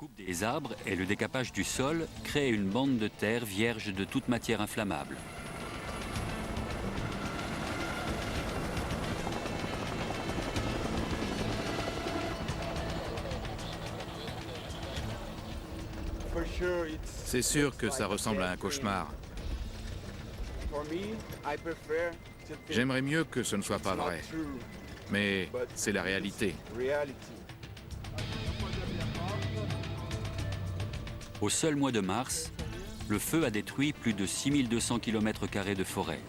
coupe des arbres et le décapage du sol créent une bande de terre vierge de toute matière inflammable. C'est sûr que ça ressemble à un cauchemar. J'aimerais mieux que ce ne soit pas vrai, mais c'est la réalité. Au seul mois de mars, le feu a détruit plus de 6200 km² de forêt.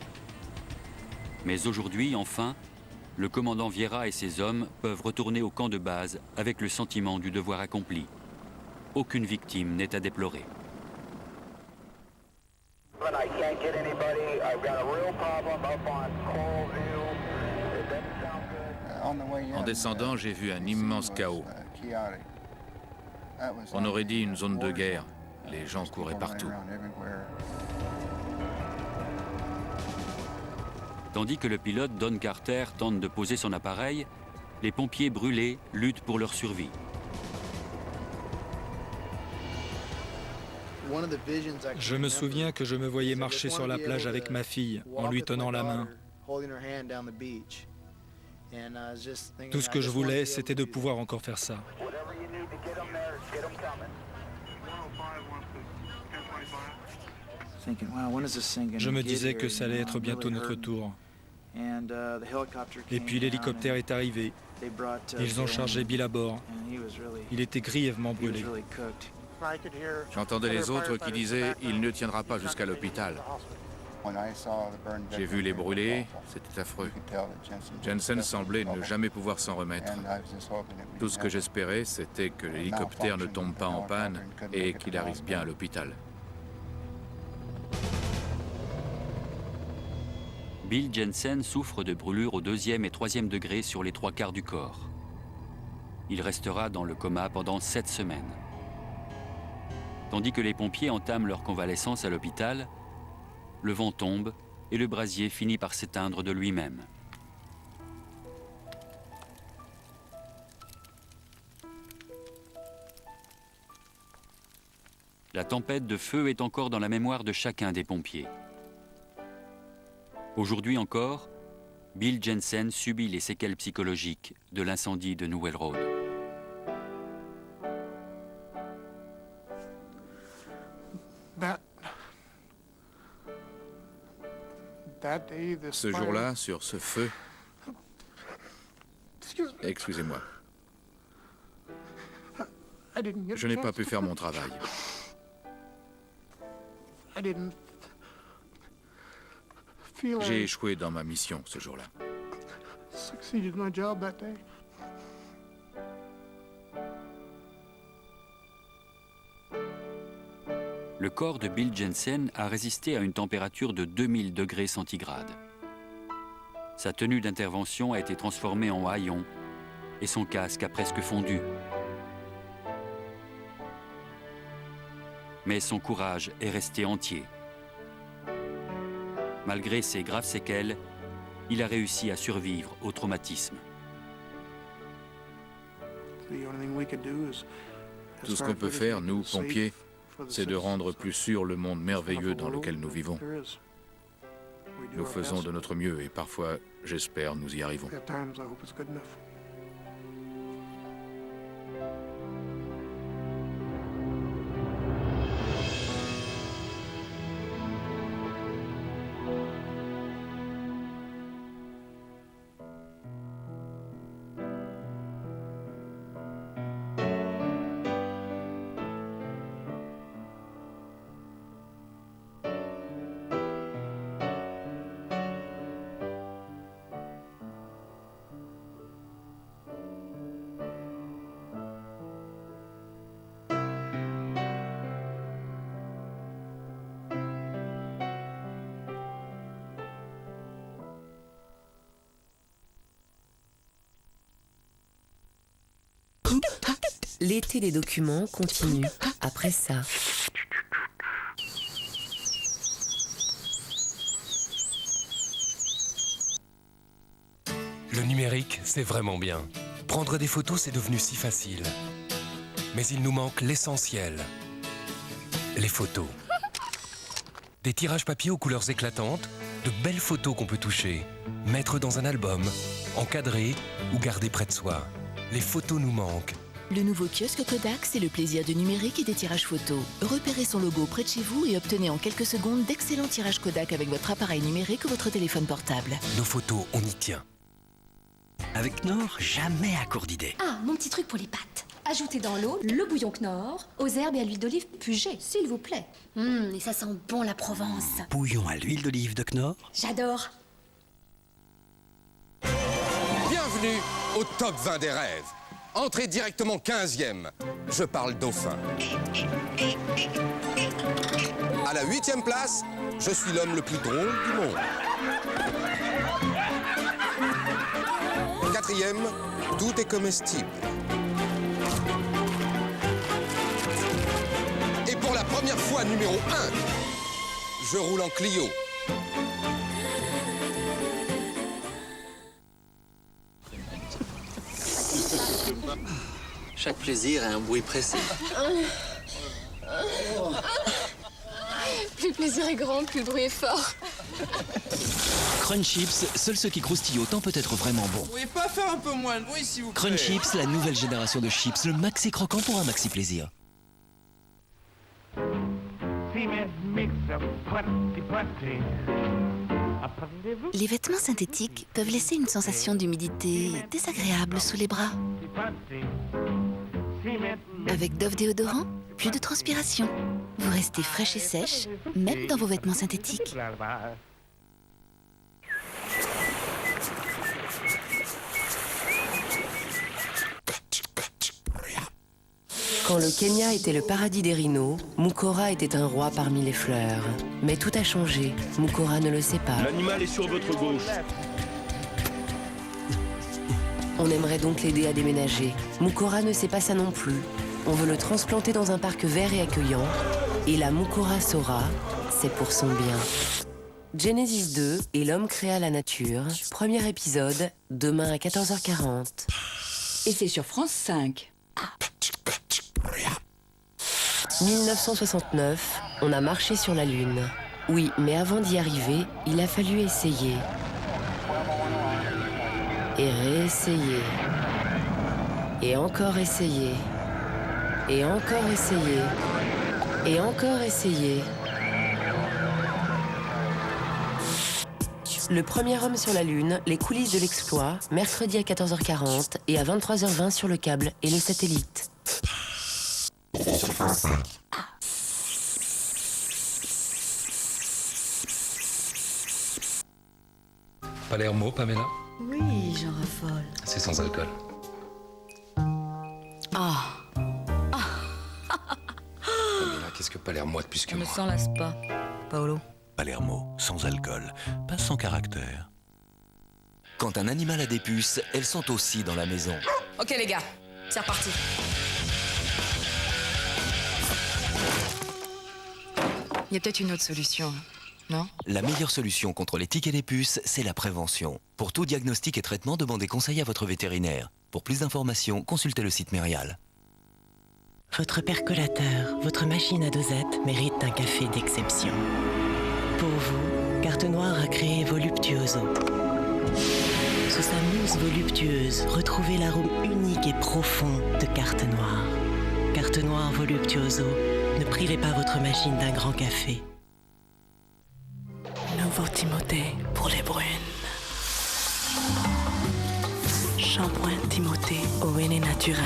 Mais aujourd'hui, enfin, le commandant Vieira et ses hommes peuvent retourner au camp de base avec le sentiment du devoir accompli. Aucune victime n'est à déplorer. En descendant, j'ai vu un immense chaos. On aurait dit une zone de guerre. Les gens couraient partout. Tandis que le pilote Don Carter tente de poser son appareil, les pompiers brûlés luttent pour leur survie. Je me souviens que je me voyais marcher sur la plage avec ma fille en lui tenant la main. Tout ce que je voulais, c'était de pouvoir encore faire ça. Je me disais que ça allait être bientôt notre tour. Et puis l'hélicoptère est arrivé. Ils ont chargé Bill à bord. Il était grièvement brûlé. J'entendais les autres qui disaient « il ne tiendra pas jusqu'à l'hôpital ». J'ai vu les brûler, c'était affreux. Jensen semblait ne jamais pouvoir s'en remettre. Tout ce que j'espérais, c'était que l'hélicoptère ne tombe pas en panne et qu'il arrive bien à l'hôpital. Bill Jensen souffre de brûlures au 2e et 3e degré sur les 3/4 du corps. Il restera dans le coma pendant 7 semaines. Tandis que les pompiers entament leur convalescence à l'hôpital, le vent tombe et le brasier finit par s'éteindre de lui-même. La tempête de feu est encore dans la mémoire de chacun des pompiers. Aujourd'hui encore, Bill Jensen subit les séquelles psychologiques de l'incendie de Newell Road. Ce jour-là, sur ce feu... Excusez-moi. Je n'ai pas pu faire mon travail. J'ai échoué dans ma mission ce jour-là. Le corps de Bill Jensen a résisté à une température de 2000 degrés centigrades. Sa tenue d'intervention a été transformée en haillons et son casque a presque fondu. Mais son courage est resté entier. Malgré ses graves séquelles, il a réussi à survivre au traumatisme. Tout ce qu'on peut faire, nous, pompiers, c'est de rendre plus sûr le monde merveilleux dans lequel nous vivons. Nous faisons de notre mieux et parfois, j'espère, nous y arrivons. L'été des documents continue après ça. Le numérique, c'est vraiment bien. Prendre des photos, c'est devenu si facile. Mais il nous manque l'essentiel. Les photos. Des tirages papier aux couleurs éclatantes, de belles photos qu'on peut toucher, mettre dans un album, encadrer ou garder près de soi. Les photos nous manquent. Le nouveau kiosque Kodak, c'est le plaisir du numérique et des tirages photos. Repérez son logo près de chez vous et obtenez en quelques secondes d'excellents tirages Kodak avec votre appareil numérique ou votre téléphone portable. Nos photos, on y tient. Avec Knorr, jamais à court d'idées. Ah, mon petit truc pour les pâtes. Ajoutez dans l'eau le bouillon Knorr, aux herbes et à l'huile d'olive pugée, s'il vous plaît. Et ça sent bon la Provence. Bouillon à l'huile d'olive de Knorr. J'adore. Bienvenue au top 20 des rêves. Entrez directement 15e. Je parle dauphin. À la 8e place, je suis l'homme le plus drôle du monde. 4e, tout est comestible. Et pour la première fois, numéro 1, je roule en Clio. Chaque plaisir a un bruit précis. Plus le plaisir est grand, plus le bruit est fort. Crunch Chips, seuls ceux qui croustillent autant peut être vraiment bon. Vous pouvez pas faire un peu moins de bruit, s'il vous plaît? Crunch Chips, la nouvelle génération de chips, le maxi croquant pour un maxi plaisir. Les vêtements synthétiques peuvent laisser une sensation d'humidité désagréable sous les bras. Avec Dove déodorant, plus de transpiration. Vous restez fraîche et sèche, même dans vos vêtements synthétiques. Quand le Kenya était le paradis des rhinos, Mukora était un roi parmi les fleurs. Mais tout a changé, Mukora ne le sait pas. L'animal est sur votre gauche. On aimerait donc l'aider à déménager. Mukora ne sait pas ça non plus. On veut le transplanter dans un parc vert et accueillant. Et la Mukora saura, c'est pour son bien. Genesis 2 et l'homme créa la nature. Premier épisode, demain à 14h40. Et c'est sur France 5. 1969, on a marché sur la Lune. Oui, mais avant d'y arriver, il a fallu essayer. Et réessayer. Et encore essayer. Et encore essayer. Et encore essayer. Le premier homme sur la Lune, les coulisses de l'exploit, mercredi à 14h40 et à 23h20 sur le câble et le satellite. Palermo, Pamela? Oui, j'en raffole. C'est sans alcool. Ah. Pamela, qu'est-ce que Palermo a de plus que On moi? ne s'en lasse pas, Paolo. Palermo, sans alcool, pas sans caractère. Quand un animal a des puces, elles sont aussi dans la maison. Ok les gars, c'est reparti. Il y a peut-être une autre solution, non? La meilleure solution contre les tiques et les puces, c'est la prévention. Pour tout diagnostic et traitement, demandez conseil à votre vétérinaire. Pour plus d'informations, consultez le site Mérial. Votre percolateur, votre machine à dosette mérite un café d'exception. Pour vous, Carte Noire a créé Voluptuoso. Sous sa mousse voluptueuse, retrouvez l'arôme unique et profond de Carte Noire. Carte Noire Voluptuoso, ne privez pas votre machine d'un grand café. Nouveau Timothée pour les brunes. Shampoing Timothée au henné naturel.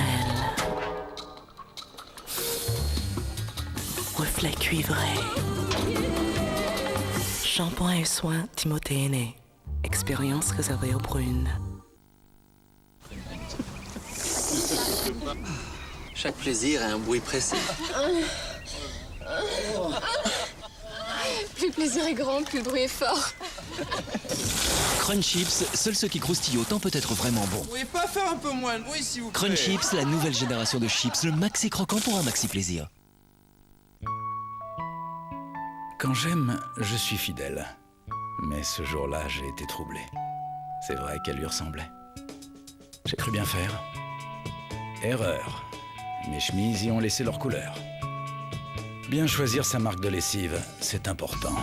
Reflet cuivré. Shampoing et soins Timothée henné. Expérience réservée aux brunes. Chaque plaisir a un bruit précis. Plus le plaisir est grand, plus le bruit est fort. Crunch Chips, seuls ceux qui croustillent autant peut être vraiment bon. Vous pouvez pas faire un peu moins de bruit, s'il vous plaît? Crunch Chips, la nouvelle génération de chips, le maxi croquant pour un maxi plaisir. Quand j'aime, je suis fidèle. Mais ce jour-là, j'ai été troublé. C'est vrai qu'elle lui ressemblait. J'ai cru bien faire. Erreur. Mes chemises y ont laissé leur couleur. Bien choisir sa marque de lessive, c'est important.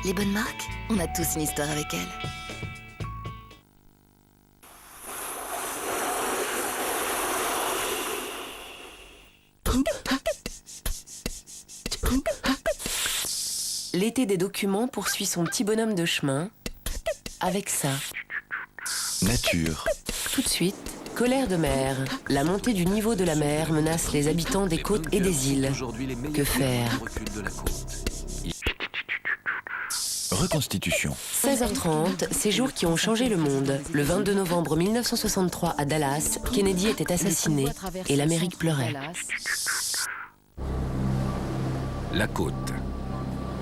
Les bonnes marques, on a tous une histoire avec elles. L'été des documents poursuit son petit bonhomme de chemin avec ça. Nature. Tout de suite, colère de mer. La montée du niveau de la mer menace les habitants des côtes et des îles. Que faire? Reconstitution. 16h30, ces jours qui ont changé le monde. Le 22 novembre 1963 à Dallas, Kennedy était assassiné et l'Amérique pleurait. La côte.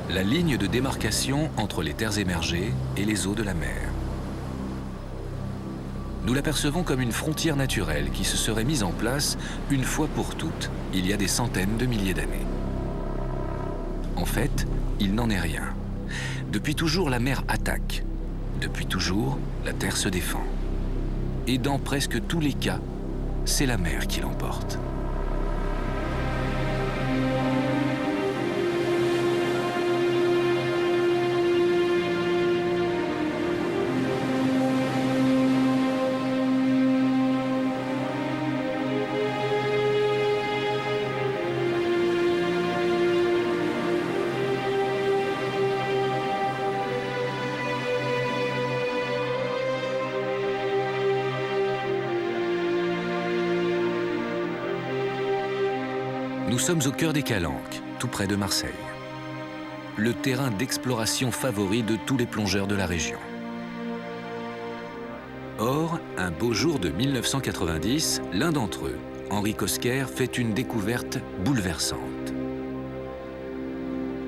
La ligne de démarcation entre les terres émergées et les eaux de la mer. Nous l'apercevons comme une frontière naturelle qui se serait mise en place une fois pour toutes, il y a des centaines de milliers d'années. En fait, il n'en est rien. Depuis toujours, la mer attaque. Depuis toujours, la terre se défend. Et dans presque tous les cas, c'est la mer qui l'emporte. Nous sommes au cœur des Calanques, tout près de Marseille. Le terrain d'exploration favori de tous les plongeurs de la région. Or, un beau jour de 1990, l'un d'entre eux, Henri Cosquer, fait une découverte bouleversante.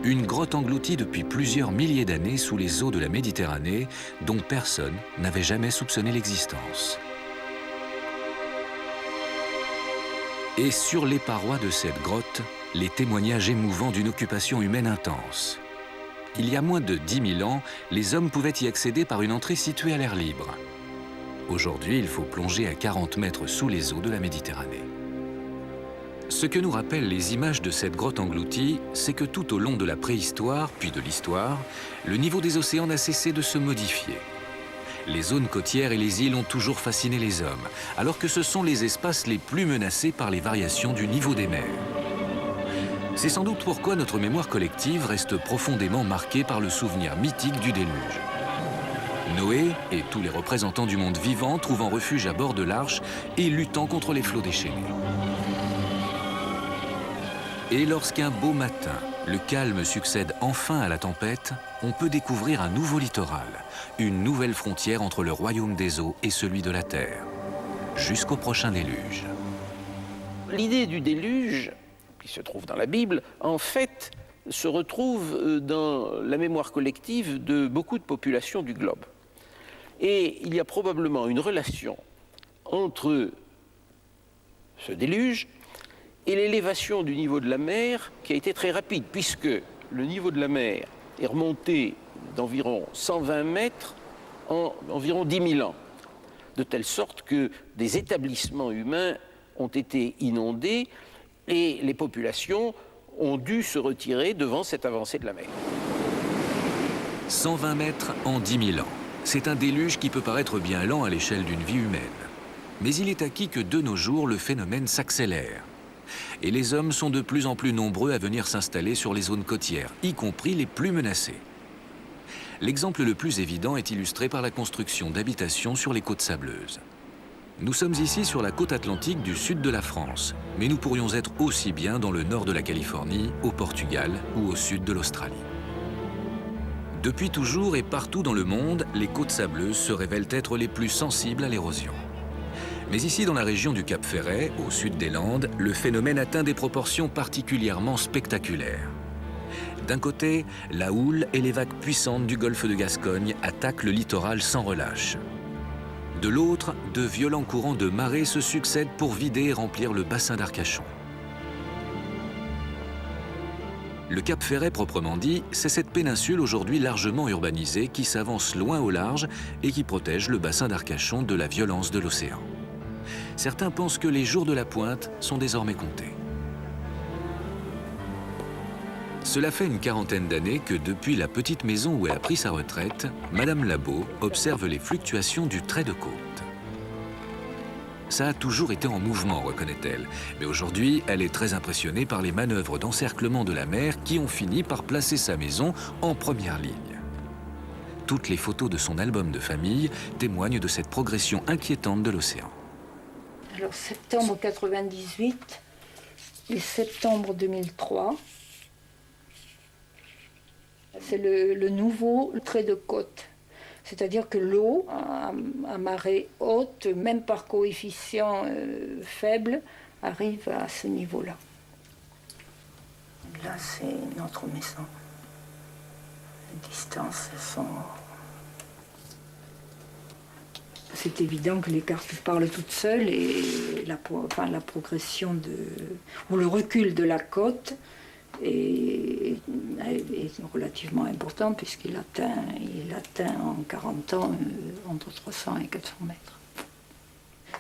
Une grotte engloutie depuis plusieurs milliers d'années sous les eaux de la Méditerranée, dont personne n'avait jamais soupçonné l'existence. Et sur les parois de cette grotte, les témoignages émouvants d'une occupation humaine intense. Il y a moins de 10 000 ans, les hommes pouvaient y accéder par une entrée située à l'air libre. Aujourd'hui, il faut plonger à 40 mètres sous les eaux de la Méditerranée. Ce que nous rappellent les images de cette grotte engloutie, c'est que tout au long de la préhistoire, puis de l'histoire, le niveau des océans n'a cessé de se modifier. Les zones côtières et les îles ont toujours fasciné les hommes, alors que ce sont les espaces les plus menacés par les variations du niveau des mers. C'est sans doute pourquoi notre mémoire collective reste profondément marquée par le souvenir mythique du déluge. Noé et tous les représentants du monde vivant trouvant refuge à bord de l'arche et luttant contre les flots déchaînés. Et lorsqu'un beau matin, le calme succède enfin à la tempête, on peut découvrir un nouveau littoral, une nouvelle frontière entre le royaume des eaux et celui de la terre, jusqu'au prochain déluge. L'idée du déluge, qui se trouve dans la Bible, en fait, se retrouve dans la mémoire collective de beaucoup de populations du globe. Et il y a probablement une relation entre ce déluge et l'élévation du niveau de la mer qui a été très rapide, puisque le niveau de la mer est remonté d'environ 120 mètres en environ 10 000 ans, de telle sorte que des établissements humains ont été inondés et les populations ont dû se retirer devant cette avancée de la mer. 120 mètres en 10 000 ans. C'est un déluge qui peut paraître bien lent à l'échelle d'une vie humaine. Mais il est acquis que de nos jours, le phénomène s'accélère. Et les hommes sont de plus en plus nombreux à venir s'installer sur les zones côtières, y compris les plus menacées. L'exemple le plus évident est illustré par la construction d'habitations sur les côtes sableuses. Nous sommes ici sur la côte atlantique du sud de la France, mais nous pourrions être aussi bien dans le nord de la Californie, au Portugal ou au sud de l'Australie. Depuis toujours et partout dans le monde, les côtes sableuses se révèlent être les plus sensibles à l'érosion. Mais ici, dans la région du Cap Ferret, au sud des Landes, le phénomène atteint des proportions particulièrement spectaculaires. D'un côté, la houle et les vagues puissantes du golfe de Gascogne attaquent le littoral sans relâche. De l'autre, de violents courants de marée se succèdent pour vider et remplir le bassin d'Arcachon. Le Cap Ferret proprement dit, c'est cette péninsule aujourd'hui largement urbanisée qui s'avance loin au large et qui protège le bassin d'Arcachon de la violence de l'océan. certains pensent que les jours de la pointe sont désormais comptés. Cela fait une quarantaine d'années que depuis la petite maison où elle a pris sa retraite, Madame Labo observe les fluctuations du trait de côte. Ça a toujours été en mouvement, reconnaît-elle, mais aujourd'hui, elle est très impressionnée par les manœuvres d'encerclement de la mer qui ont fini par placer sa maison en première ligne. Toutes les photos de son album de famille témoignent de cette progression inquiétante de l'océan. Alors, septembre 98 et septembre 2003, c'est le nouveau trait de côte. C'est-à-dire que l'eau, à marée haute, même par coefficient faible, arrive à ce niveau-là. Là, c'est notre maison. Les distances sont... C'est évident que les cartes parlent toutes seules et la progression ou le recul de la côte est relativement important puisqu'il atteint en 40 ans entre 300 et 400 mètres.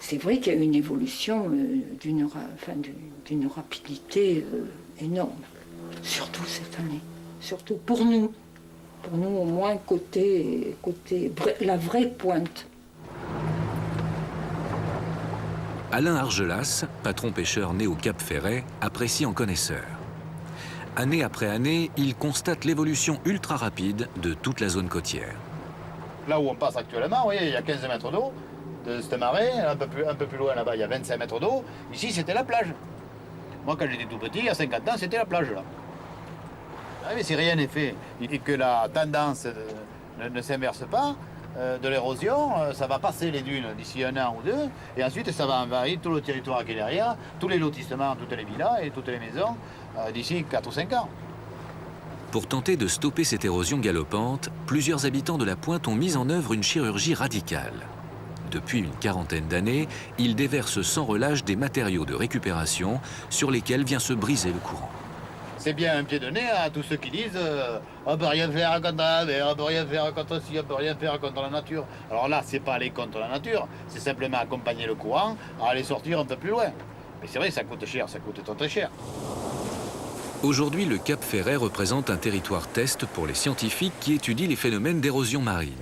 C'est vrai qu'il y a une évolution d'une rapidité énorme, surtout cette année, surtout pour nous au moins côté la vraie pointe. Alain Argelas, patron pêcheur né au Cap Ferret, apprécie en connaisseur. Année après année, il constate l'évolution ultra rapide de toute la zone côtière. Là où on passe actuellement, vous voyez, il y a 15 mètres d'eau de cette marée, un peu plus loin là-bas, il y a 25 mètres d'eau. Ici, c'était la plage. Moi, quand j'étais tout petit, il y a 50 ans, c'était la plage là. Ah, mais si rien n'est fait et que la tendance ne s'inverse pas, de l'érosion, ça va passer les dunes d'ici 1 an ou 2, et ensuite ça va envahir tout le territoire qui est derrière, tous les lotissements, toutes les villas et toutes les maisons d'ici 4 ou 5 ans. Pour tenter de stopper cette érosion galopante, plusieurs habitants de la Pointe ont mis en œuvre une chirurgie radicale. Depuis une quarantaine d'années, ils déversent sans relâche des matériaux de récupération sur lesquels vient se briser le courant. C'est bien un pied de nez à tous ceux qui disent on peut rien faire contre la mer, on peut rien faire contre ci, on peut rien faire contre la nature. Alors là, c'est pas aller contre la nature, c'est simplement accompagner le courant à aller sortir un peu plus loin. Mais c'est vrai, ça coûte cher, ça coûte très cher. Aujourd'hui, le Cap Ferret représente un territoire test pour les scientifiques qui étudient les phénomènes d'érosion marine.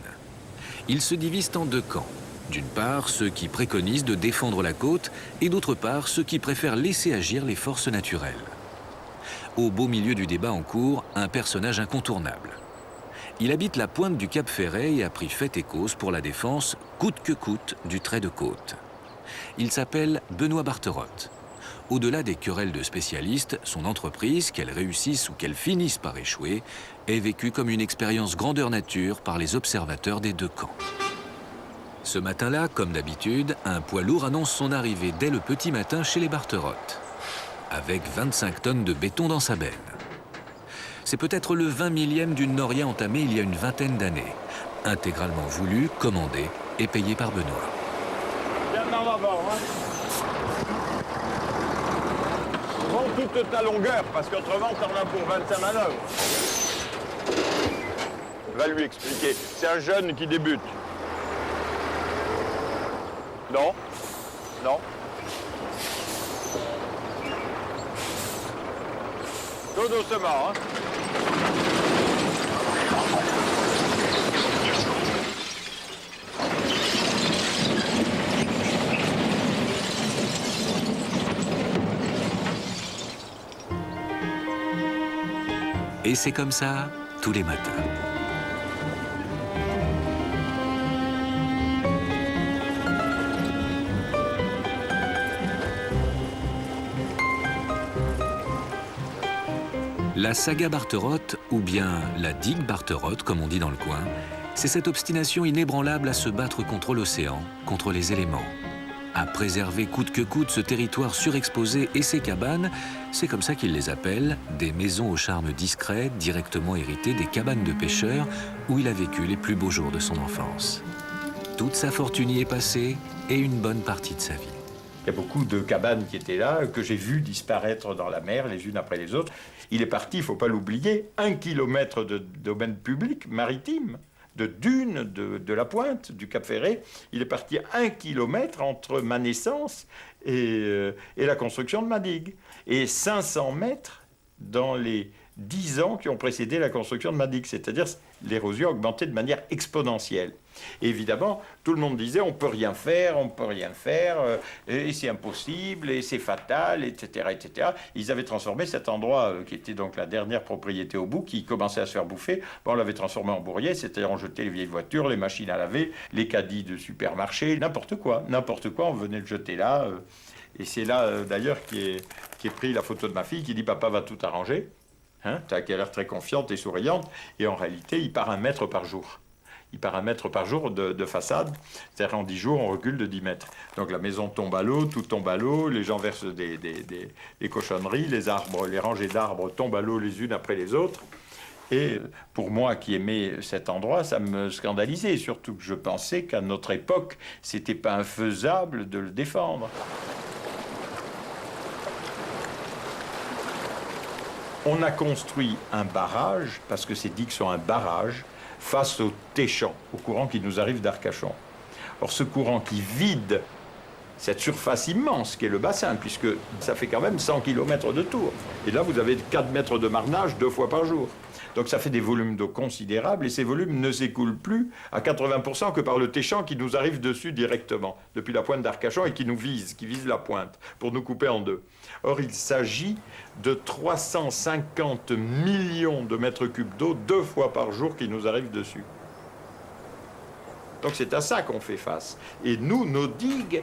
Ils se divisent en 2 camps. D'une part, ceux qui préconisent de défendre la côte, et d'autre part, ceux qui préfèrent laisser agir les forces naturelles. Au beau milieu du débat en cours, un personnage incontournable. Il habite la pointe du Cap Ferret et a pris fait et cause pour la défense, coûte que coûte, du trait de côte. Il s'appelle Benoît Barterotte. Au-delà des querelles de spécialistes, son entreprise, qu'elle réussisse ou qu'elle finisse par échouer, est vécue comme une expérience grandeur nature par les observateurs des 2 camps. Ce matin-là, comme d'habitude, un poids lourd annonce son arrivée dès le petit matin chez les Barterotte, avec 25 tonnes de béton dans sa benne. C'est peut-être le 20 millième d'une noria entamée il y a une vingtaine d'années, intégralement voulu, commandé et payé par Benoît. Viens en avant, hein. Prends toute ta longueur, parce qu'autrement, t'en as pour 25 manœuvres. Va lui expliquer. C'est un jeune qui débute. Non. Non. Tout doucement, hein. Et c'est comme ça tous les matins. La saga Barterotte, ou bien la digue Barterotte, comme on dit dans le coin, c'est cette obstination inébranlable à se battre contre l'océan, contre les éléments. À préserver coûte que coûte ce territoire surexposé et ses cabanes, c'est comme ça qu'ils les appellent, des maisons au charme discret, directement héritées des cabanes de pêcheurs, où il a vécu les plus beaux jours de son enfance. Toute sa fortune y est passée, et une bonne partie de sa vie. Il y a beaucoup de cabanes qui étaient là, que j'ai vues disparaître dans la mer, les unes après les autres. Il est parti, il ne faut pas l'oublier, 1 kilomètre de domaine public maritime. de dunes de la pointe du Cap Ferret. Il est parti 1 kilomètre entre ma naissance et la construction de ma digue. Et 500 mètres dans les 10 ans qui ont précédé la construction de ma digue. C'est-à-dire l'érosion a augmenté de manière exponentielle. Et évidemment, tout le monde disait on peut rien faire, et c'est impossible, et c'est fatal, etc., etc. Ils avaient transformé cet endroit, qui était donc la dernière propriété au bout, qui commençait à se faire bouffer, on l'avait transformé en bourrier, c'est-à-dire on jetait les vieilles voitures, les machines à laver, les caddies de supermarché, n'importe quoi, on venait le jeter là. Et c'est là, d'ailleurs, qu'est pris la photo de ma fille, qui dit « Papa va tout arranger ». Hein, qui a l'air très confiante et souriante, et en réalité, il part 1 mètre par jour. Il part 1 mètre par jour de façade, c'est-à-dire en 10 jours, on recule de 10 mètres. Donc la maison tombe à l'eau, tout tombe à l'eau, les gens versent des cochonneries, les arbres, les rangées d'arbres tombent à l'eau les unes après les autres. Et pour moi qui aimais cet endroit, ça me scandalisait, surtout que je pensais qu'à notre époque, c'était pas infaisable de le défendre. On a construit un barrage, parce que ces digues sont un barrage, face au Téchamp, au courant qui nous arrive d'Arcachon. Or, ce courant qui vide cette surface immense qui est le bassin, puisque ça fait quand même 100 km de tour. Et là, vous avez 4 mètres de marnage 2 fois par jour. Donc ça fait des volumes d'eau considérables, et ces volumes ne s'écoulent plus à 80% que par le Téchamp qui nous arrive dessus directement, depuis la pointe d'Arcachon, et qui vise la pointe, pour nous couper en deux. Or, il s'agit de 350 millions de mètres cubes d'eau 2 fois par jour qui nous arrivent dessus. Donc c'est à ça qu'on fait face. Et nous, nos digues,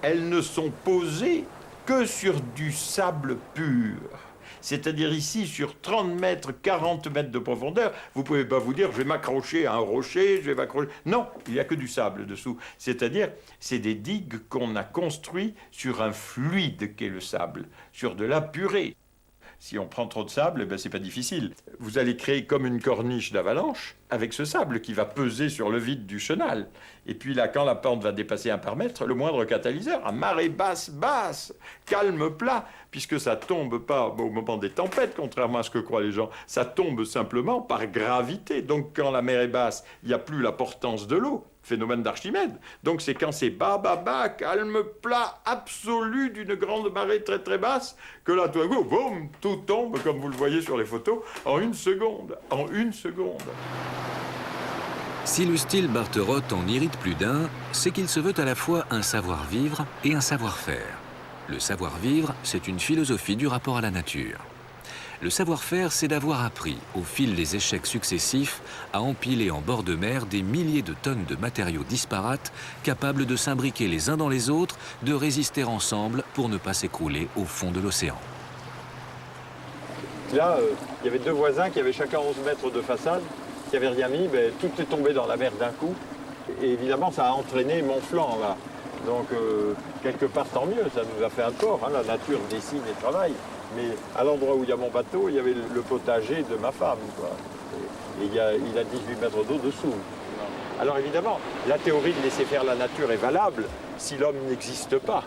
elles ne sont posées que sur du sable pur. C'est-à-dire ici, sur 30 mètres, 40 mètres de profondeur, vous ne pouvez pas vous dire, je vais m'accrocher à un rocher, je vais m'accrocher... Non, il n'y a que du sable dessous. C'est-à-dire, c'est des digues qu'on a construites sur un fluide qu'est le sable, sur de la purée. Si on prend trop de sable, eh ben, c'est pas difficile. Vous allez créer comme une corniche d'avalanche avec ce sable qui va peser sur le vide du chenal. Et puis là, quand la pente va dépasser 1 par mètre, le moindre catalyseur, à marée basse, calme plat, puisque ça tombe pas au moment des tempêtes, contrairement à ce que croient les gens, ça tombe simplement par gravité. Donc quand la mer est basse, il n'y a plus la portance de l'eau. Phénomène d'Archimède. Donc c'est quand c'est bas, calme plat, absolu d'une grande marée très très basse, que là tout à coup, boum, tout tombe, comme vous le voyez sur les photos, en 1 seconde. En 1 seconde. Si le style Barterotte en irrite plus d'un, c'est qu'il se veut à la fois un savoir-vivre et un savoir-faire. Le savoir-vivre, c'est une philosophie du rapport à la nature. Le savoir-faire, c'est d'avoir appris, au fil des échecs successifs, à empiler en bord de mer des milliers de tonnes de matériaux disparates, capables de s'imbriquer les uns dans les autres, de résister ensemble pour ne pas s'écrouler au fond de l'océan. Là, il y avait 2 voisins qui avaient chacun 11 mètres de façade, qui n'avaient rien mis, ben, tout est tombé dans la mer d'un coup. Et évidemment, ça a entraîné mon flanc, là. Donc, quelque part, tant mieux, ça nous a fait un tort, hein, la nature dessine et travaille. Mais à l'endroit où il y a mon bateau, il y avait le potager de ma femme, quoi. Et il a 18 mètres d'eau dessous. Alors évidemment, la théorie de laisser faire la nature est valable si l'homme n'existe pas.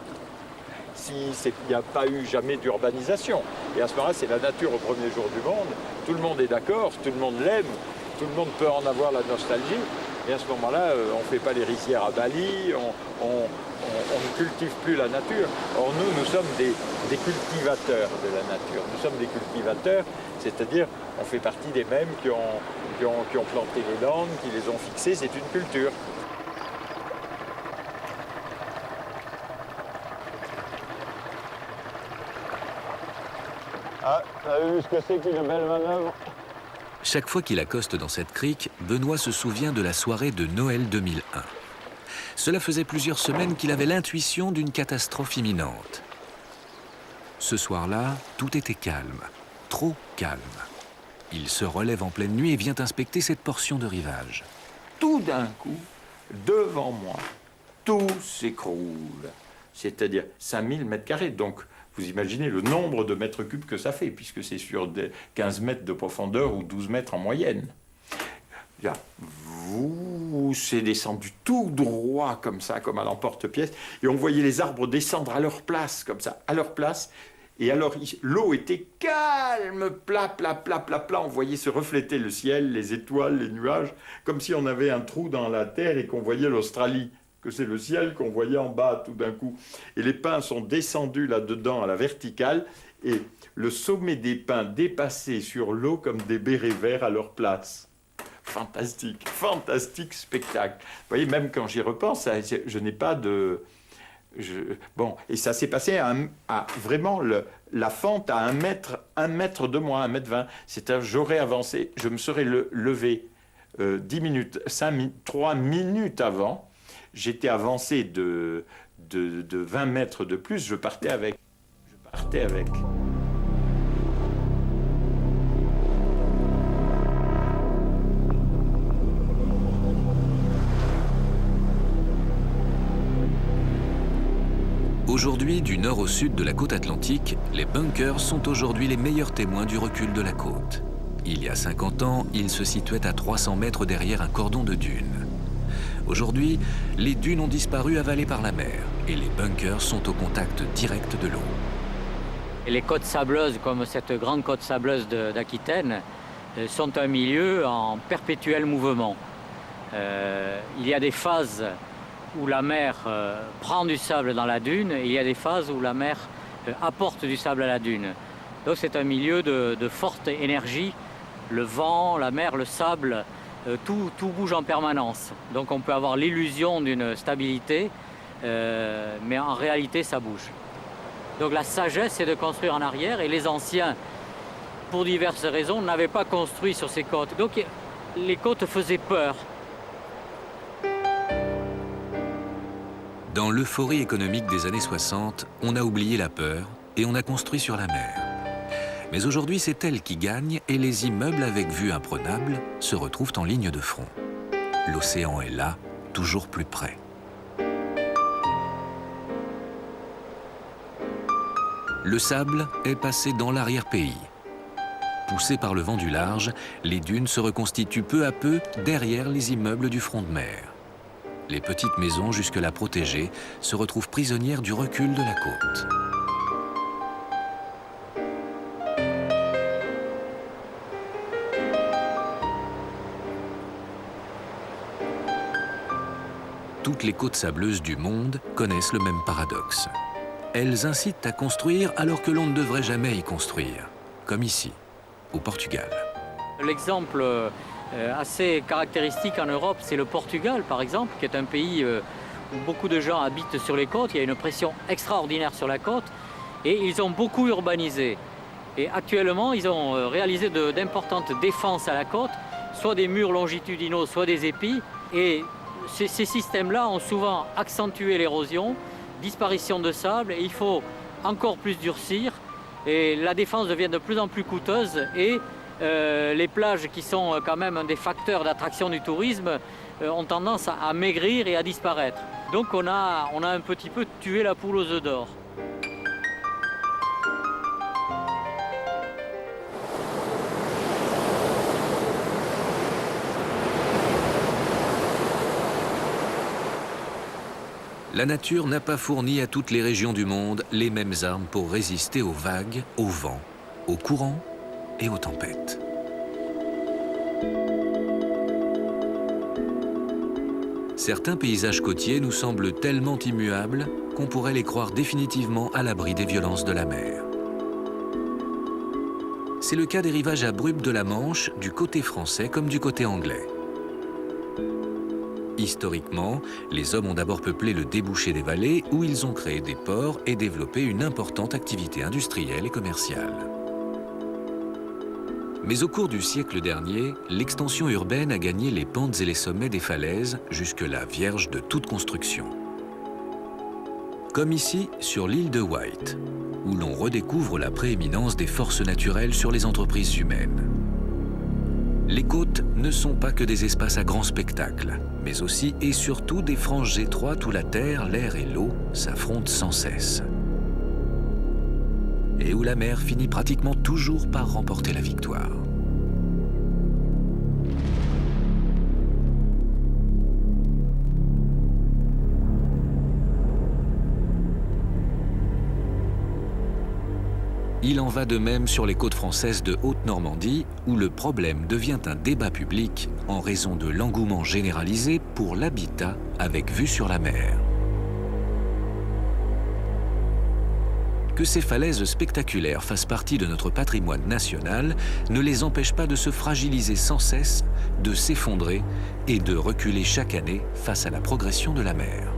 S'il n'y a pas eu jamais d'urbanisation. Et à ce moment-là, c'est la nature au premier jour du monde. Tout le monde est d'accord, tout le monde l'aime, tout le monde peut en avoir la nostalgie. Et à ce moment-là, on ne fait pas les rizières à Bali, on ne cultive plus la nature. Or nous sommes des cultivateurs de la nature. Nous sommes des cultivateurs, c'est-à-dire on fait partie des mêmes qui ont planté les landes, qui les ont fixées. C'est une culture. Ah, vous avez vu ce que c'est qu'une belle manœuvre? Chaque fois qu'il accoste dans cette crique, Benoît se souvient de la soirée de Noël 2001. Cela faisait plusieurs semaines qu'il avait l'intuition d'une catastrophe imminente. Ce soir-là, tout était calme, trop calme. Il se relève en pleine nuit et vient inspecter cette portion de rivage. Tout d'un coup, devant moi, tout s'écroule. C'est-à-dire 5000 mètres carrés. Donc, vous imaginez le nombre de mètres cubes que ça fait, puisque c'est sur des 15 mètres de profondeur ou 12 mètres en moyenne. Là, c'est descendu tout droit comme ça, comme à l'emporte-pièce, et on voyait les arbres descendre à leur place, comme ça, à leur place, Et alors, l'eau était calme, plat, on voyait se refléter le ciel, les étoiles, les nuages, comme si on avait un trou dans la terre et qu'on voyait l'Australie, que c'est le ciel qu'on voyait en bas tout d'un coup. Et les pins sont descendus là-dedans à la verticale, et le sommet des pins dépassait sur l'eau comme des bérets verts à leur place. Fantastique, fantastique spectacle. Vous voyez, même quand j'y repense, je n'ai pas de... Bon, et ça s'est passé à vraiment la fente à 1 mètre de moi, 1,20 m. C'est-à-dire, j'aurais avancé, je me serais levé 10 minutes, 3 minutes avant. J'étais avancé de 20 mètres de plus, je partais avec. Aujourd'hui, du nord au sud de la côte atlantique, les bunkers sont aujourd'hui les meilleurs témoins du recul de la côte. Il y a 50 ans, ils se situaient à 300 mètres derrière un cordon de dunes. Aujourd'hui, les dunes ont disparu avalées par la mer et les bunkers sont au contact direct de l'eau. Les côtes sableuses, comme cette grande côte sableuse d'Aquitaine, sont un milieu en perpétuel mouvement. Il y a des phases où la mer prend du sable dans la dune et il y a des phases où la mer apporte du sable à la dune. Donc c'est un milieu de forte énergie. Le vent, la mer, le sable, tout bouge en permanence. Donc on peut avoir l'illusion d'une stabilité, mais en réalité ça bouge. Donc la sagesse, c'est de construire en arrière et les anciens, pour diverses raisons, n'avaient pas construit sur ces côtes. Donc les côtes faisaient peur. Dans l'euphorie économique des années 60, on a oublié la peur et on a construit sur la mer. Mais aujourd'hui, c'est elle qui gagne et les immeubles avec vue imprenable se retrouvent en ligne de front. L'océan est là, toujours plus près. Le sable est passé dans l'arrière-pays. Poussés par le vent du large, les dunes se reconstituent peu à peu derrière les immeubles du front de mer. Les petites maisons jusque-là protégées se retrouvent prisonnières du recul de la côte. Toutes les côtes sableuses du monde connaissent le même paradoxe. Elles incitent à construire alors que l'on ne devrait jamais y construire, comme ici, au Portugal. L'exemple assez caractéristique en Europe, c'est le Portugal, par exemple, qui est un pays où beaucoup de gens habitent sur les côtes. Il y a une pression extraordinaire sur la côte et ils ont beaucoup urbanisé. Et actuellement, ils ont réalisé d'importantes défenses à la côte, soit des murs longitudinaux, soit des épis. Et ces systèmes-là ont souvent accentué l'érosion, disparition de sable, et il faut encore plus durcir. Et la défense devient de plus en plus coûteuse et les plages qui sont quand même un des facteurs d'attraction du tourisme ont tendance à maigrir et à disparaître. Donc on a un petit peu tué la poule aux œufs d'or. La nature n'a pas fourni à toutes les régions du monde les mêmes armes pour résister aux vagues, aux vents, aux courants et aux tempêtes. Certains paysages côtiers nous semblent tellement immuables qu'on pourrait les croire définitivement à l'abri des violences de la mer. C'est le cas des rivages abrupts de la Manche, du côté français comme du côté anglais. Historiquement, les hommes ont d'abord peuplé le débouché des vallées où ils ont créé des ports et développé une importante activité industrielle et commerciale. Mais au cours du siècle dernier, l'extension urbaine a gagné les pentes et les sommets des falaises, jusque-là vierges de toute construction. Comme ici, sur l'île de Wight, où l'on redécouvre la prééminence des forces naturelles sur les entreprises humaines. Les côtes ne sont pas que des espaces à grand spectacle, mais aussi et surtout des franges étroites où la terre, l'air et l'eau s'affrontent sans cesse. Et où la mer finit pratiquement toujours par remporter la victoire. Il en va de même sur les côtes françaises de Haute-Normandie, où le problème devient un débat public en raison de l'engouement généralisé pour l'habitat avec vue sur la mer. Que ces falaises spectaculaires fassent partie de notre patrimoine national ne les empêche pas de se fragiliser sans cesse, de s'effondrer et de reculer chaque année face à la progression de la mer.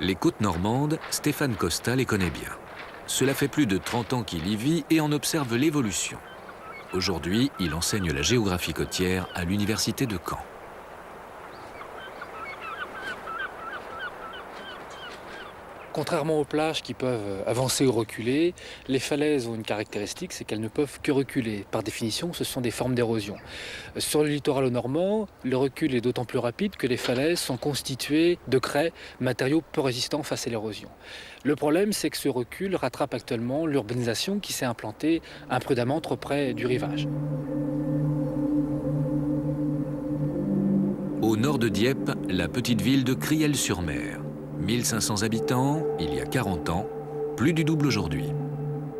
Les côtes normandes, Stéphane Costa les connaît bien. Cela fait plus de 30 ans qu'il y vit et en observe l'évolution. Aujourd'hui, il enseigne la géographie côtière à l'université de Caen. Contrairement aux plages qui peuvent avancer ou reculer, les falaises ont une caractéristique, c'est qu'elles ne peuvent que reculer. Par définition, ce sont des formes d'érosion. Sur le littoral normand, le recul est d'autant plus rapide que les falaises sont constituées de craie, matériaux peu résistants face à l'érosion. Le problème, c'est que ce recul rattrape actuellement l'urbanisation qui s'est implantée imprudemment trop près du rivage. Au nord de Dieppe, la petite ville de Criel-sur-Mer. 1500 habitants, il y a 40 ans, plus du double aujourd'hui.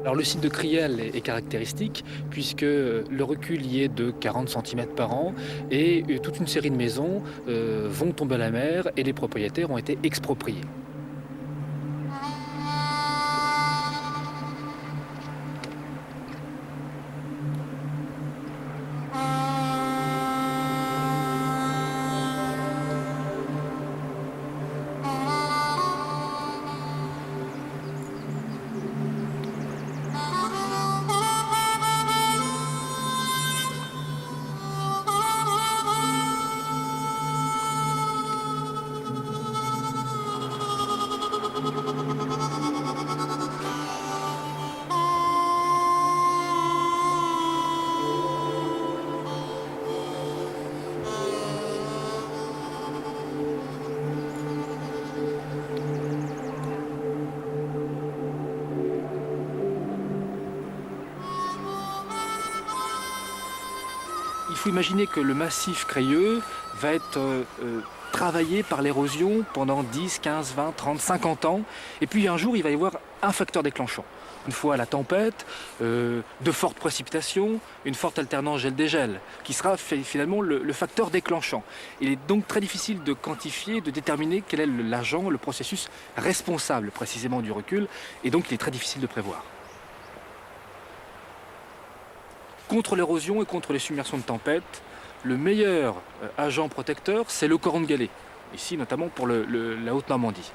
Alors le site de Criel est caractéristique puisque le recul y est de 40 cm par an et toute une série de maisons vont tomber à la mer et les propriétaires ont été expropriés. Il faut imaginer que le massif crayeux va être travaillé par l'érosion pendant 10, 15, 20, 30, 50 ans. Et puis un jour, il va y avoir un facteur déclenchant. Une fois la tempête, de fortes précipitations, une forte alternance gel-dégel, qui sera finalement le facteur déclenchant. Il est donc très difficile de quantifier, de déterminer quel est l'agent, le processus responsable précisément du recul, et donc il est très difficile de prévoir. Contre l'érosion et contre les submersions de tempête, le meilleur agent protecteur, c'est le cordon de galets, ici notamment pour la Haute-Normandie.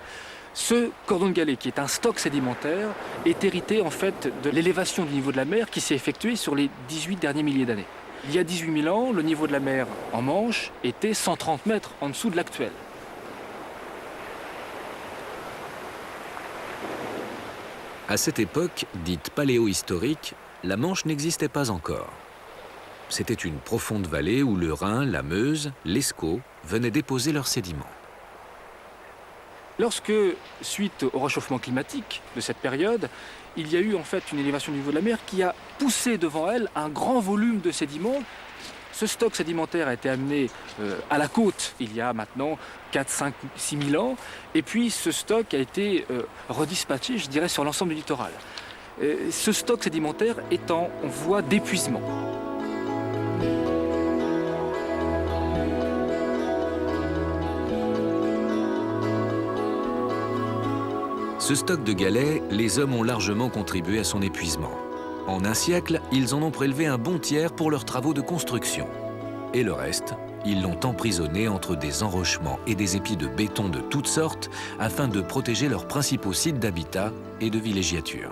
Ce cordon de galets, qui est un stock sédimentaire, est hérité en fait de l'élévation du niveau de la mer qui s'est effectuée sur les 18 derniers milliers d'années. Il y a 18 000 ans, le niveau de la mer en Manche était 130 mètres en dessous de l'actuel. À cette époque, dite paléohistorique, la Manche n'existait pas encore. C'était une profonde vallée où le Rhin, la Meuse, l'Escaut venaient déposer leurs sédiments. Lorsque, suite au réchauffement climatique de cette période, il y a eu en fait une élévation du niveau de la mer qui a poussé devant elle un grand volume de sédiments. Ce stock sédimentaire a été amené à la côte il y a maintenant 4, 5, 6 000 ans, et puis ce stock a été redispatché, je dirais, sur l'ensemble du littoral. Ce stock sédimentaire est en voie d'épuisement. Ce stock de galets, les hommes ont largement contribué à son épuisement. En un siècle, ils en ont prélevé un bon tiers pour leurs travaux de construction. Et le reste, ils l'ont emprisonné entre des enrochements et des épis de béton de toutes sortes afin de protéger leurs principaux sites d'habitat et de villégiature.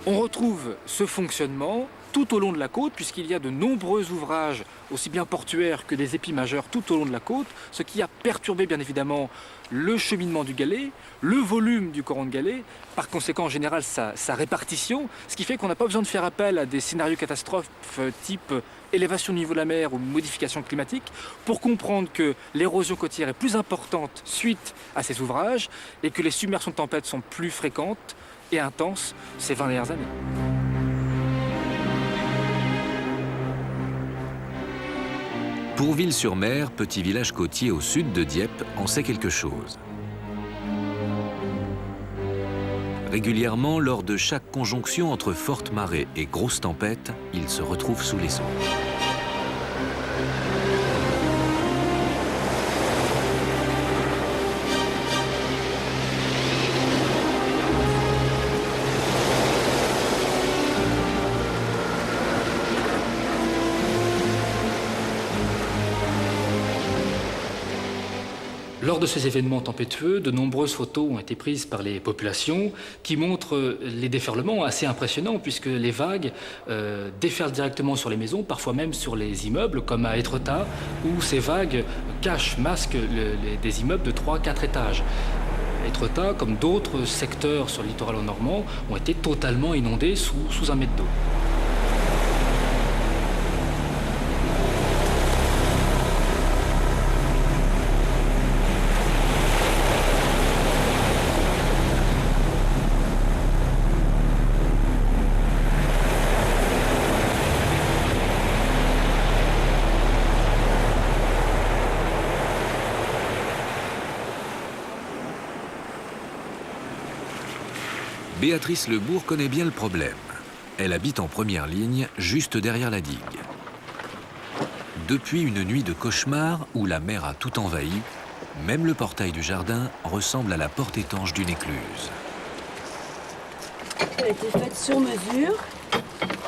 On retrouve ce fonctionnement tout au long de la côte, puisqu'il y a de nombreux ouvrages, aussi bien portuaires que des épis majeurs tout au long de la côte, ce qui a perturbé bien évidemment le cheminement du galet, le volume du courant de galet, par conséquent en général sa répartition, ce qui fait qu'on n'a pas besoin de faire appel à des scénarios catastrophes type élévation du niveau de la mer ou modification climatique pour comprendre que l'érosion côtière est plus importante suite à ces ouvrages et que les submersions de tempête sont plus fréquentes et intense ces 20 dernières années. Pourville-sur-Mer, petit village côtier au sud de Dieppe, en sait quelque chose. Régulièrement, lors de chaque conjonction entre forte marée et grosse tempête, il se retrouve sous les eaux. Lors de ces événements tempétueux, de nombreuses photos ont été prises par les populations qui montrent les déferlements assez impressionnants puisque les vagues déferlent directement sur les maisons, parfois même sur les immeubles comme à Étretat où ces vagues masquent des immeubles de 3-4 étages. Étretat, comme d'autres secteurs sur le littoral normand, ont été totalement inondés sous 1 mètre d'eau. Béatrice Lebourg connaît bien le problème. Elle habite en première ligne, juste derrière la digue. Depuis une nuit de cauchemar où la mer a tout envahi, même le portail du jardin ressemble à la porte étanche d'une écluse. Elle a été faite sur mesure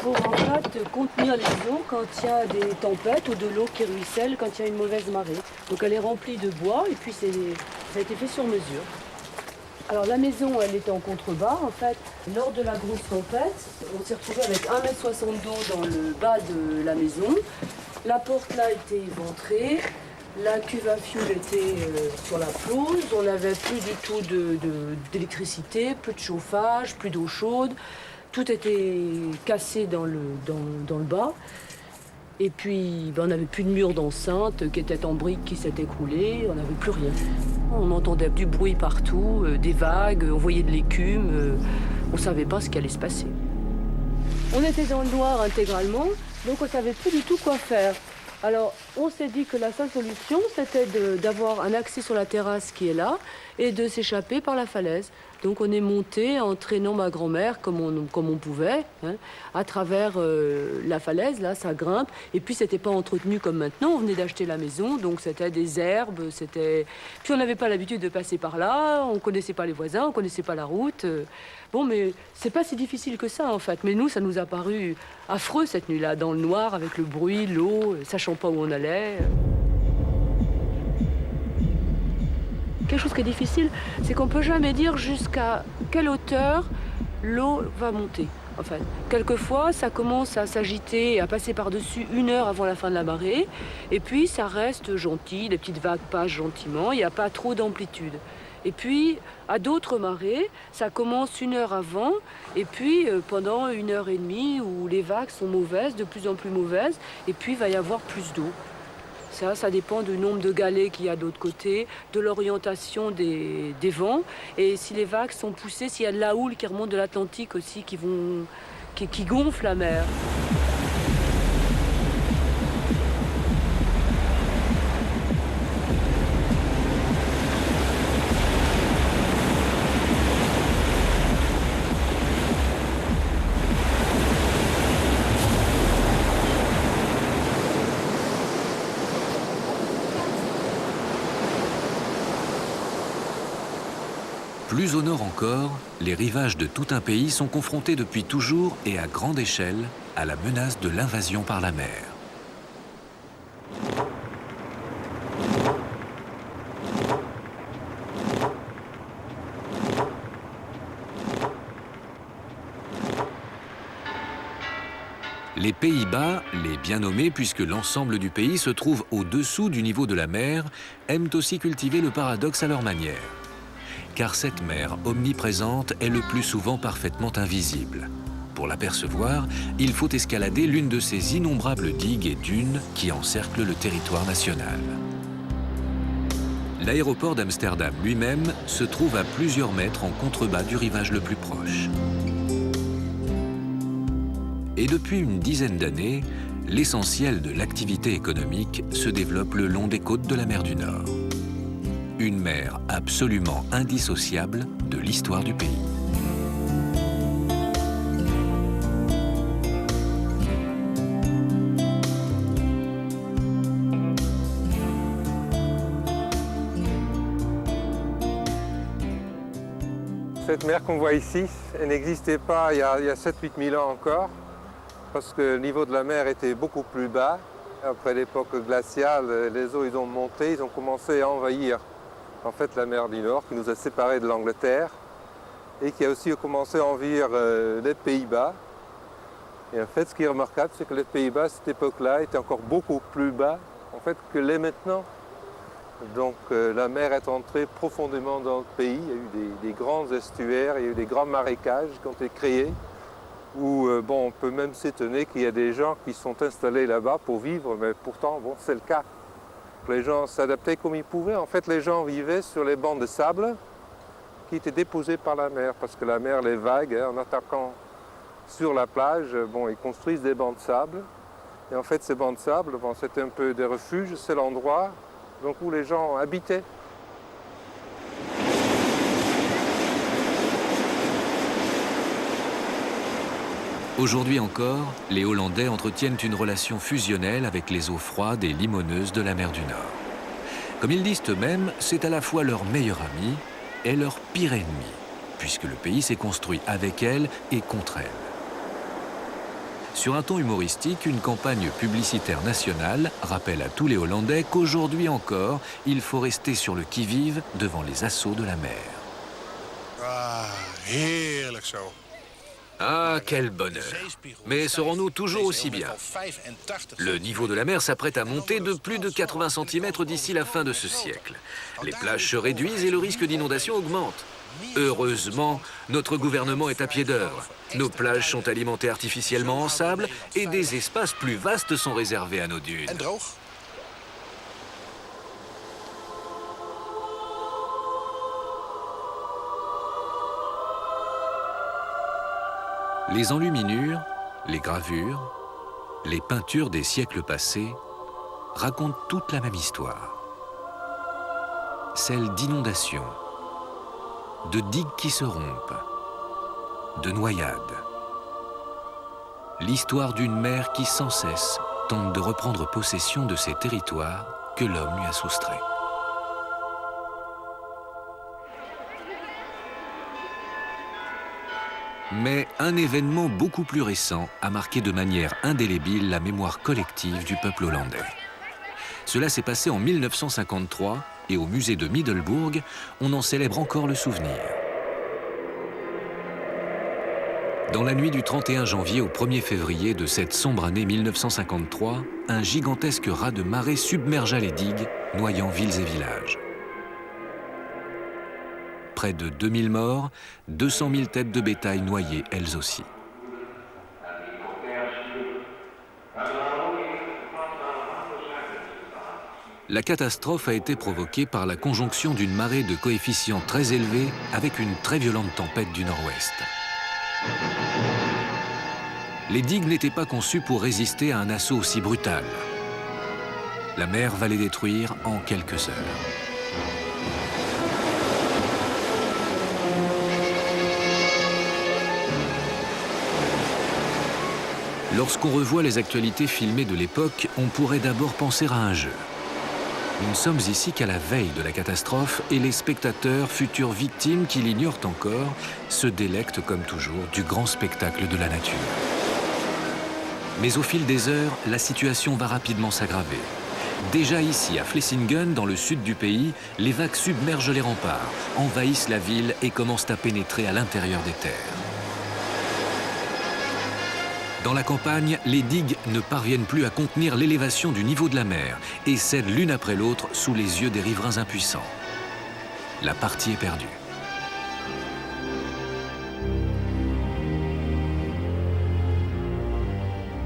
pour en fait contenir les eaux quand il y a des tempêtes ou de l'eau qui ruisselle quand il y a une mauvaise marée. Donc elle est remplie de bois et puis ça a été fait sur mesure. Alors la maison, elle était en contrebas. En fait, lors de la grosse tempête, on s'est retrouvé avec 1,60 m d'eau dans le bas de la maison. La porte là était éventrée, la cuve à fioul était sur la pelouse. On n'avait plus du tout d'électricité, plus de chauffage, plus d'eau chaude. Tout était cassé dans le bas. Et puis, on n'avait plus de mur d'enceinte qui était en briques qui s'est écroulé, on n'avait plus rien. On entendait du bruit partout, des vagues, on voyait de l'écume, on ne savait pas ce qui allait se passer. On était dans le noir intégralement, donc on ne savait plus du tout quoi faire. Alors, on s'est dit que la seule solution, c'était d'avoir un accès sur la terrasse qui est là et de s'échapper par la falaise. Donc on est monté en traînant ma grand-mère comme on pouvait, hein, à travers la falaise, là, ça grimpe. Et puis c'était pas entretenu comme maintenant, on venait d'acheter la maison, donc c'était des herbes, Puis on n'avait pas l'habitude de passer par là, on connaissait pas les voisins, on connaissait pas la route. Bon, mais c'est pas si difficile que ça, en fait. Mais nous, ça nous a paru affreux cette nuit-là, dans le noir, avec le bruit, l'eau, sachant pas où on allait. Quelque chose qui est difficile, c'est qu'on ne peut jamais dire jusqu'à quelle hauteur l'eau va monter. En fait, quelquefois, ça commence à s'agiter et à passer par-dessus 1 heure avant la fin de la marée. Et puis, ça reste gentil, les petites vagues passent gentiment, il n'y a pas trop d'amplitude. Et puis, à d'autres marées, ça commence 1 heure avant. Et puis, pendant 1h30, où les vagues sont mauvaises, de plus en plus mauvaises, et puis il va y avoir plus d'eau. Ça dépend du nombre de galets qu'il y a de l'autre côté, de l'orientation des vents. Et si les vagues sont poussées, s'il y a de la houle qui remonte de l'Atlantique aussi, qui gonfle la mer. Plus au nord encore, les rivages de tout un pays sont confrontés depuis toujours et à grande échelle à la menace de l'invasion par la mer. Les Pays-Bas, les bien nommés puisque l'ensemble du pays se trouve au-dessous du niveau de la mer, aiment aussi cultiver le paradoxe à leur manière. Car cette mer omniprésente est le plus souvent parfaitement invisible. Pour l'apercevoir, il faut escalader l'une de ces innombrables digues et dunes qui encerclent le territoire national. L'aéroport d'Amsterdam lui-même se trouve à plusieurs mètres en contrebas du rivage le plus proche. Et depuis une dizaine d'années, l'essentiel de l'activité économique se développe le long des côtes de la mer du Nord. Une mer absolument indissociable de l'histoire du pays. Cette mer qu'on voit ici, elle n'existait pas il y a 7-8 000 ans encore, parce que le niveau de la mer était beaucoup plus bas. Après l'époque glaciale, les eaux ils ont monté, ils ont commencé à envahir en fait la mer du Nord, qui nous a séparés de l'Angleterre, et qui a aussi commencé à envahir les Pays-Bas. Et en fait, ce qui est remarquable, c'est que les Pays-Bas, à cette époque-là, étaient encore beaucoup plus bas en fait, que les maintenant. Donc la mer est entrée profondément dans le pays, il y a eu des grands estuaires, il y a eu des grands marécages qui ont été créés, où bon, on peut même s'étonner qu'il y a des gens qui sont installés là-bas pour vivre, mais pourtant bon, c'est le cas. Les gens s'adaptaient comme ils pouvaient. En fait, les gens vivaient sur les bancs de sable qui étaient déposés par la mer, parce que la mer, les vagues, en attaquant sur la plage, bon, ils construisent des bancs de sable. Et en fait, ces bancs de sable, bon, c'était un peu des refuges, c'est l'endroit donc où les gens habitaient. Aujourd'hui encore, les Hollandais entretiennent une relation fusionnelle avec les eaux froides et limoneuses de la mer du Nord. Comme ils disent eux-mêmes, c'est à la fois leur meilleur ami et leur pire ennemi, puisque le pays s'est construit avec elle et contre elle. Sur un ton humoristique, une campagne publicitaire nationale rappelle à tous les Hollandais qu'aujourd'hui encore, il faut rester sur le qui-vive devant les assauts de la mer. Ah, heerlijk zo. Ah, quel bonheur! Mais serons-nous toujours aussi bien? Le niveau de la mer s'apprête à monter de plus de 80 cm d'ici la fin de ce siècle. Les plages se réduisent et le risque d'inondation augmente. Heureusement, notre gouvernement est à pied d'œuvre. Nos plages sont alimentées artificiellement en sable et des espaces plus vastes sont réservés à nos dunes. Les enluminures, les gravures, les peintures des siècles passés racontent toute la même histoire. Celle d'inondations, de digues qui se rompent, de noyades. L'histoire d'une mer qui sans cesse tente de reprendre possession de ces territoires que l'homme lui a soustraits. Mais un événement beaucoup plus récent a marqué de manière indélébile la mémoire collective du peuple hollandais. Cela s'est passé en 1953 et au musée de Middelburg, on en célèbre encore le souvenir. Dans la nuit du 31 janvier au 1er février de cette sombre année 1953, un gigantesque raz de marée submergea les digues, noyant villes et villages. Près de 2000 morts, 200 000 têtes de bétail noyées elles aussi. La catastrophe a été provoquée par la conjonction d'une marée de coefficient très élevé avec une très violente tempête du nord-ouest. Les digues n'étaient pas conçues pour résister à un assaut aussi brutal. La mer va les détruire en quelques heures. Lorsqu'on revoit les actualités filmées de l'époque, on pourrait d'abord penser à un jeu. Nous ne sommes ici qu'à la veille de la catastrophe et les spectateurs, futures victimes qui l'ignorent encore, se délectent comme toujours du grand spectacle de la nature. Mais au fil des heures, la situation va rapidement s'aggraver. Déjà ici, à Vlissingen, dans le sud du pays, les vagues submergent les remparts, envahissent la ville et commencent à pénétrer à l'intérieur des terres. Dans la campagne, les digues ne parviennent plus à contenir l'élévation du niveau de la mer et cèdent l'une après l'autre sous les yeux des riverains impuissants. La partie est perdue.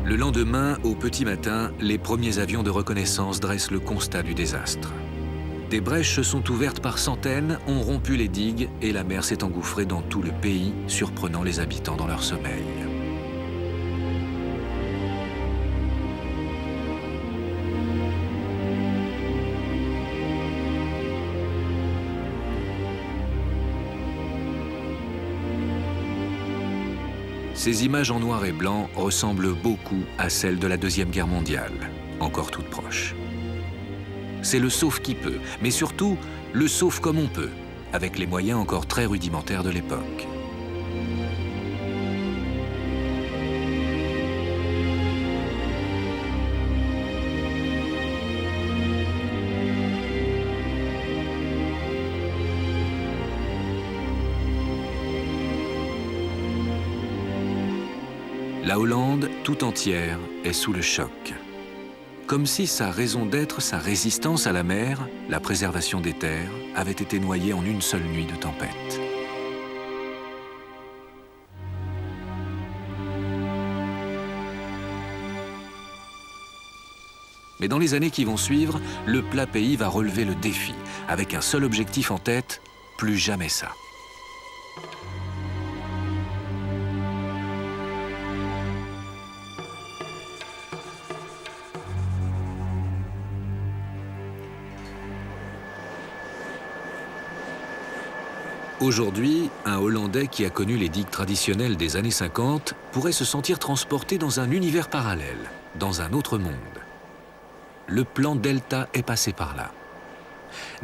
Le lendemain, au petit matin, les premiers avions de reconnaissance dressent le constat du désastre. Des brèches se sont ouvertes par centaines, ont rompu les digues et la mer s'est engouffrée dans tout le pays, surprenant les habitants dans leur sommeil. Ces images en noir et blanc ressemblent beaucoup à celles de la Deuxième Guerre mondiale, encore toutes proches. C'est le sauve qui peut, mais surtout le sauve comme on peut, avec les moyens encore très rudimentaires de l'époque. La Hollande tout entière est sous le choc. Comme si sa raison d'être, sa résistance à la mer, la préservation des terres, avait été noyée en une seule nuit de tempête. Mais dans les années qui vont suivre, le plat pays va relever le défi, avec un seul objectif en tête, plus jamais ça. Aujourd'hui, un Hollandais qui a connu les digues traditionnelles des années 50 pourrait se sentir transporté dans un univers parallèle, dans un autre monde. Le plan Delta est passé par là.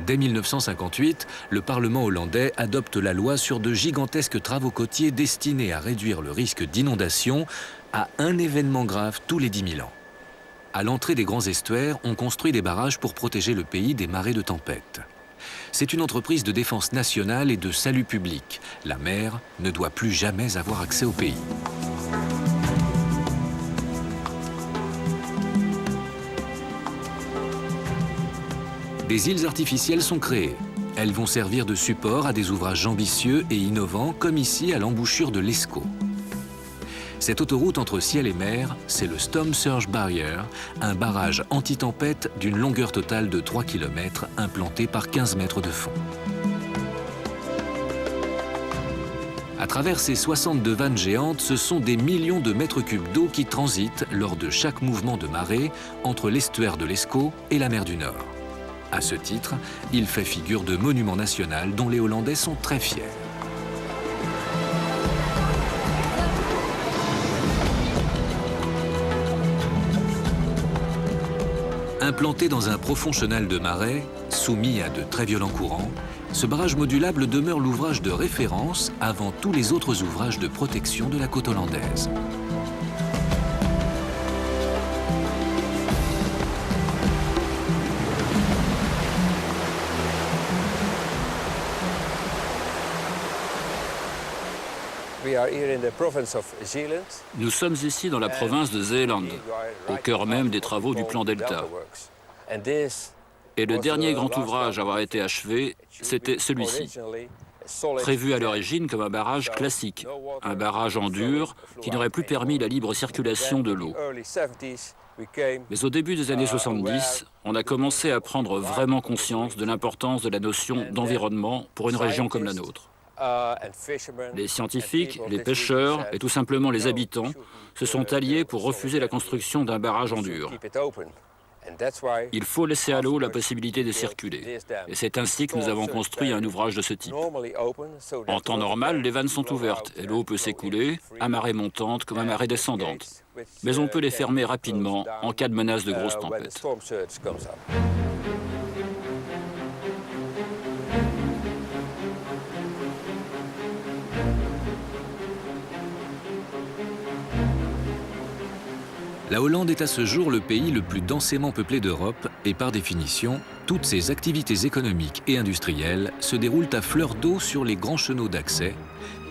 Dès 1958, le Parlement hollandais adopte la loi sur de gigantesques travaux côtiers destinés à réduire le risque d'inondation à un événement grave tous les 10 000 ans. À l'entrée des grands estuaires, on construit des barrages pour protéger le pays des marées de tempête. C'est une entreprise de défense nationale et de salut public. La mer ne doit plus jamais avoir accès au pays. Des îles artificielles sont créées. Elles vont servir de support à des ouvrages ambitieux et innovants, comme ici à l'embouchure de l'Escaut. Cette autoroute entre ciel et mer, c'est le Storm Surge Barrier, un barrage anti-tempête d'une longueur totale de 3 km implanté par 15 mètres de fond. À travers ces 62 vannes géantes, ce sont des millions de mètres cubes d'eau qui transitent lors de chaque mouvement de marée entre l'estuaire de l'Escaut et la mer du Nord. À ce titre, il fait figure de monument national dont les Hollandais sont très fiers. Implanté dans un profond chenal de marais, soumis à de très violents courants, ce barrage modulable demeure l'ouvrage de référence avant tous les autres ouvrages de protection de la côte hollandaise. Nous sommes ici dans la province de Zeeland, au cœur même des travaux du plan Delta. Et le dernier grand ouvrage à avoir été achevé, c'était celui-ci. Prévu à l'origine comme un barrage classique, un barrage en dur qui n'aurait plus permis la libre circulation de l'eau. Mais au début des années 70, on a commencé à prendre vraiment conscience de l'importance de la notion d'environnement pour une région comme la nôtre. Les scientifiques, les pêcheurs et tout simplement les habitants se sont alliés pour refuser la construction d'un barrage en dur. Il faut laisser à l'eau la possibilité de circuler. Et c'est ainsi que nous avons construit un ouvrage de ce type. En temps normal, les vannes sont ouvertes et l'eau peut s'écouler à marée montante comme à marée descendante. Mais on peut les fermer rapidement en cas de menace de grosses tempêtes. La Hollande est à ce jour le pays le plus densément peuplé d'Europe et par définition, toutes ses activités économiques et industrielles se déroulent à fleur d'eau sur les grands chenaux d'accès,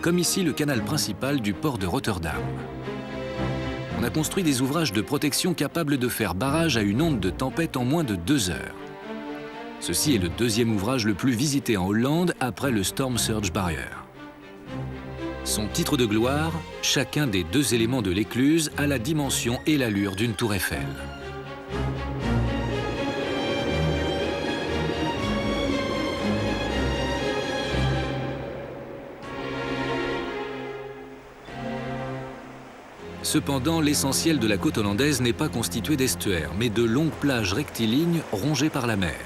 comme ici le canal principal du port de Rotterdam. On a construit des ouvrages de protection capables de faire barrage à une onde de tempête en moins de 2 heures. Ceci est le deuxième ouvrage le plus visité en Hollande après le Storm Surge Barrier. Son titre de gloire, chacun des 2 éléments de l'écluse a la dimension et l'allure d'une tour Eiffel. Cependant, l'essentiel de la côte hollandaise n'est pas constitué d'estuaires, mais de longues plages rectilignes rongées par la mer.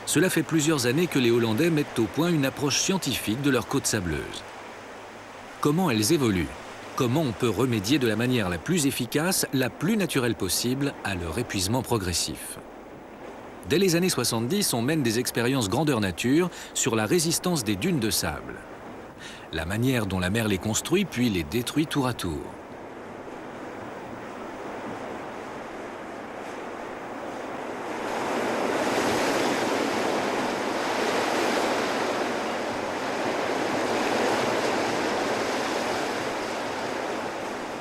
Cela fait plusieurs années que les Hollandais mettent au point une approche scientifique de leurs côtes sableuses. Comment elles évoluent? Comment on peut remédier de la manière la plus efficace, la plus naturelle possible, à leur épuisement progressif? Dès les années 70, on mène des expériences grandeur nature sur la résistance des dunes de sable. La manière dont la mer les construit puis les détruit tour à tour.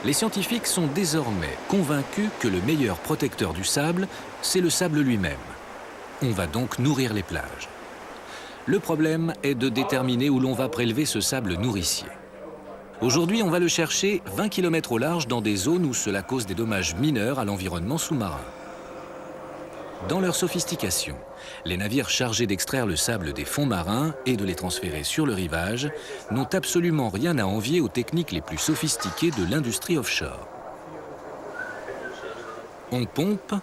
Les scientifiques sont désormais convaincus que le meilleur protecteur du sable, c'est le sable lui-même. On va donc nourrir les plages. Le problème est de déterminer où l'on va prélever ce sable nourricier. Aujourd'hui, on va le chercher 20 km au large dans des zones où cela cause des dommages mineurs à l'environnement sous-marin. Dans leur sophistication, les navires chargés d'extraire le sable des fonds marins et de les transférer sur le rivage n'ont absolument rien à envier aux techniques les plus sophistiquées de l'industrie offshore. On pompe,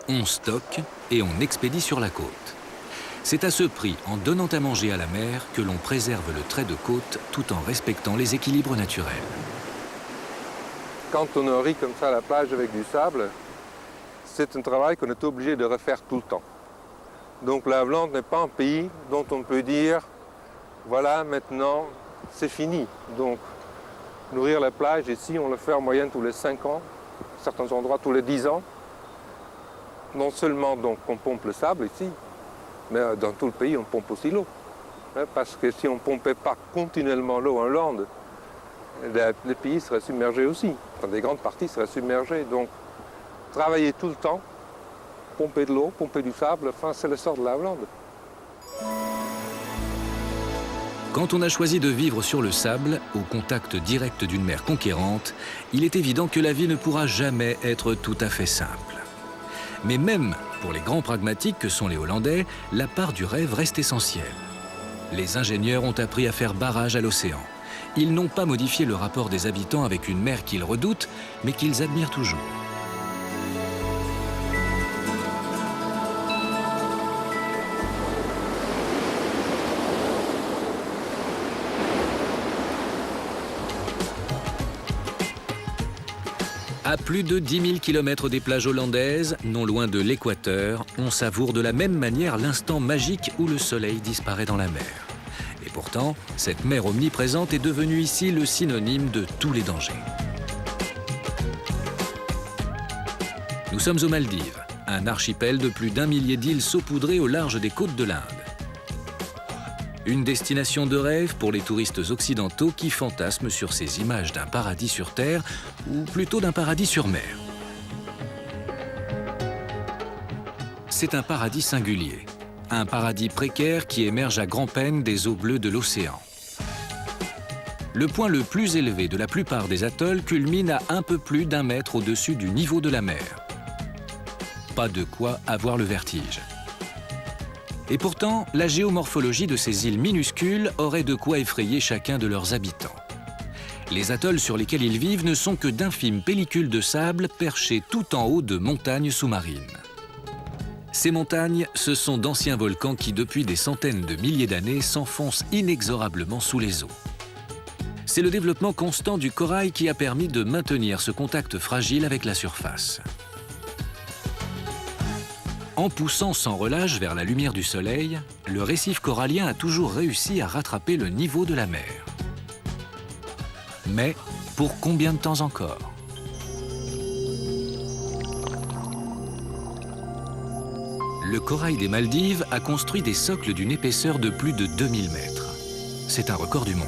on stocke et on expédie sur la côte. C'est à ce prix, en donnant à manger à la mer, que l'on préserve le trait de côte tout en respectant les équilibres naturels. Quand on nourrit comme ça la plage avec du sable, c'est un travail qu'on est obligé de refaire tout le temps. Donc la Hollande n'est pas un pays dont on peut dire voilà, maintenant c'est fini. Donc nourrir la plage ici, on le fait en moyenne tous les 5 ans, certains endroits tous les 10 ans. Non seulement donc on pompe le sable ici, mais dans tout le pays on pompe aussi l'eau. Parce que si on ne pompait pas continuellement l'eau en Hollande, les pays seraient submergés aussi. Enfin, des grandes parties seraient submergées. Donc travailler tout le temps, pomper de l'eau, pomper du sable, enfin, c'est le sort de la Hollande. Quand on a choisi de vivre sur le sable, au contact direct d'une mer conquérante, il est évident que la vie ne pourra jamais être tout à fait simple. Mais même pour les grands pragmatiques que sont les Hollandais, la part du rêve reste essentielle. Les ingénieurs ont appris à faire barrage à l'océan. Ils n'ont pas modifié le rapport des habitants avec une mer qu'ils redoutent, mais qu'ils admirent toujours. À plus de 10 000 km des plages hollandaises, non loin de l'équateur, on savoure de la même manière l'instant magique où le soleil disparaît dans la mer. Et pourtant, cette mer omniprésente est devenue ici le synonyme de tous les dangers. Nous sommes aux Maldives, un archipel de plus d'1 millier d'îles saupoudrées au large des côtes de l'Inde. Une destination de rêve pour les touristes occidentaux qui fantasment sur ces images d'un paradis sur terre, ou plutôt d'un paradis sur mer. C'est un paradis singulier, un paradis précaire qui émerge à grand-peine des eaux bleues de l'océan. Le point le plus élevé de la plupart des atolls culmine à un peu plus d'1 mètre au-dessus du niveau de la mer. Pas de quoi avoir le vertige. Et pourtant, la géomorphologie de ces îles minuscules aurait de quoi effrayer chacun de leurs habitants. Les atolls sur lesquels ils vivent ne sont que d'infimes pellicules de sable perchées tout en haut de montagnes sous-marines. Ces montagnes, ce sont d'anciens volcans qui, depuis des centaines de milliers d'années, s'enfoncent inexorablement sous les eaux. C'est le développement constant du corail qui a permis de maintenir ce contact fragile avec la surface. En poussant sans relâche vers la lumière du soleil, le récif corallien a toujours réussi à rattraper le niveau de la mer. Mais pour combien de temps encore ? Le corail des Maldives a construit des socles d'une épaisseur de plus de 2000 mètres. C'est un record du monde.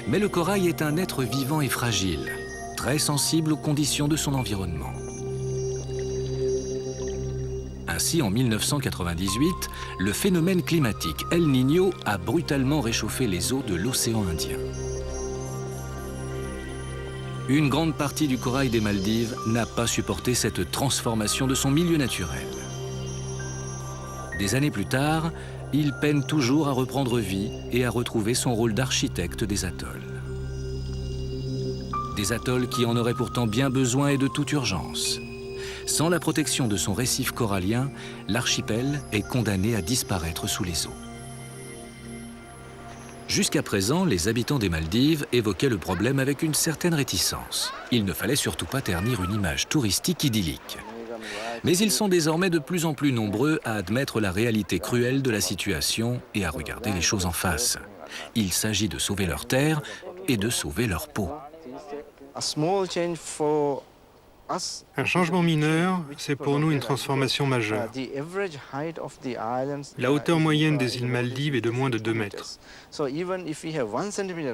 Mais le corail est un être vivant et fragile, très sensible aux conditions de son environnement. Ainsi, en 1998, le phénomène climatique El Niño a brutalement réchauffé les eaux de l'océan Indien. Une grande partie du corail des Maldives n'a pas supporté cette transformation de son milieu naturel. Des années plus tard, il peine toujours à reprendre vie et à retrouver son rôle d'architecte des atolls. des atolls qui en auraient pourtant bien besoin et de toute urgence. Sans la protection de son récif corallien, l'archipel est condamné à disparaître sous les eaux. Jusqu'à présent, les habitants des Maldives évoquaient le problème avec une certaine réticence. Il ne fallait surtout pas ternir une image touristique idyllique. Mais ils sont désormais de plus en plus nombreux à admettre la réalité cruelle de la situation et à regarder les choses en face. Il s'agit de sauver leur terre et de sauver leur peau. Un changement mineur, c'est pour nous une transformation majeure. La hauteur moyenne des îles Maldives est de moins de 2 mètres.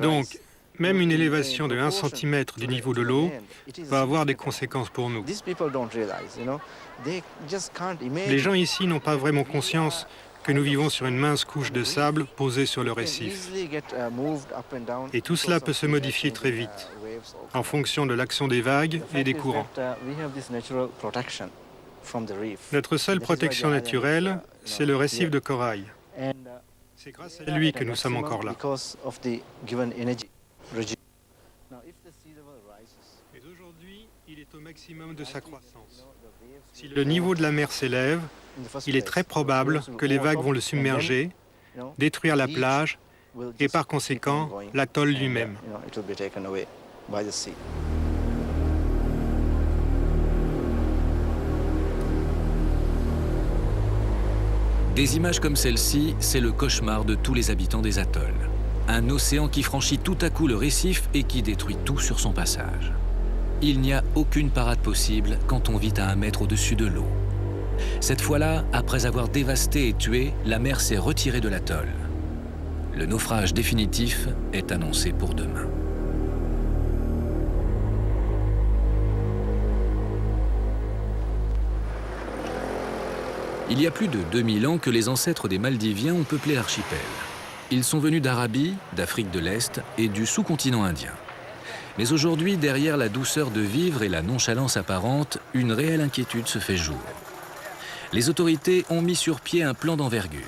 Donc, même une élévation de 1 cm du niveau de l'eau va avoir des conséquences pour nous. Les gens ici n'ont pas vraiment conscience que nous vivons sur une mince couche de sable posée sur le récif. Et tout cela peut se modifier très vite, en fonction de l'action des vagues et des courants. Notre seule protection naturelle, c'est le récif de corail. C'est grâce à lui que nous sommes encore là. Mais aujourd'hui, il est au maximum de sa croissance. Si le niveau de la mer s'élève, il est très probable que les vagues vont le submerger, détruire la plage et par conséquent l'atoll lui-même. Des images comme celle-ci, c'est le cauchemar de tous les habitants des atolls. Un océan qui franchit tout à coup le récif et qui détruit tout sur son passage. Il n'y a aucune parade possible quand on vit à 1 mètre au-dessus de l'eau. Cette fois-là, après avoir dévasté et tué, la mer s'est retirée de l'atoll. Le naufrage définitif est annoncé pour demain. Il y a plus de 2000 ans que les ancêtres des Maldiviens ont peuplé l'archipel. Ils sont venus d'Arabie, d'Afrique de l'Est et du sous-continent indien. Mais aujourd'hui, derrière la douceur de vivre et la nonchalance apparente, une réelle inquiétude se fait jour. Les autorités ont mis sur pied un plan d'envergure.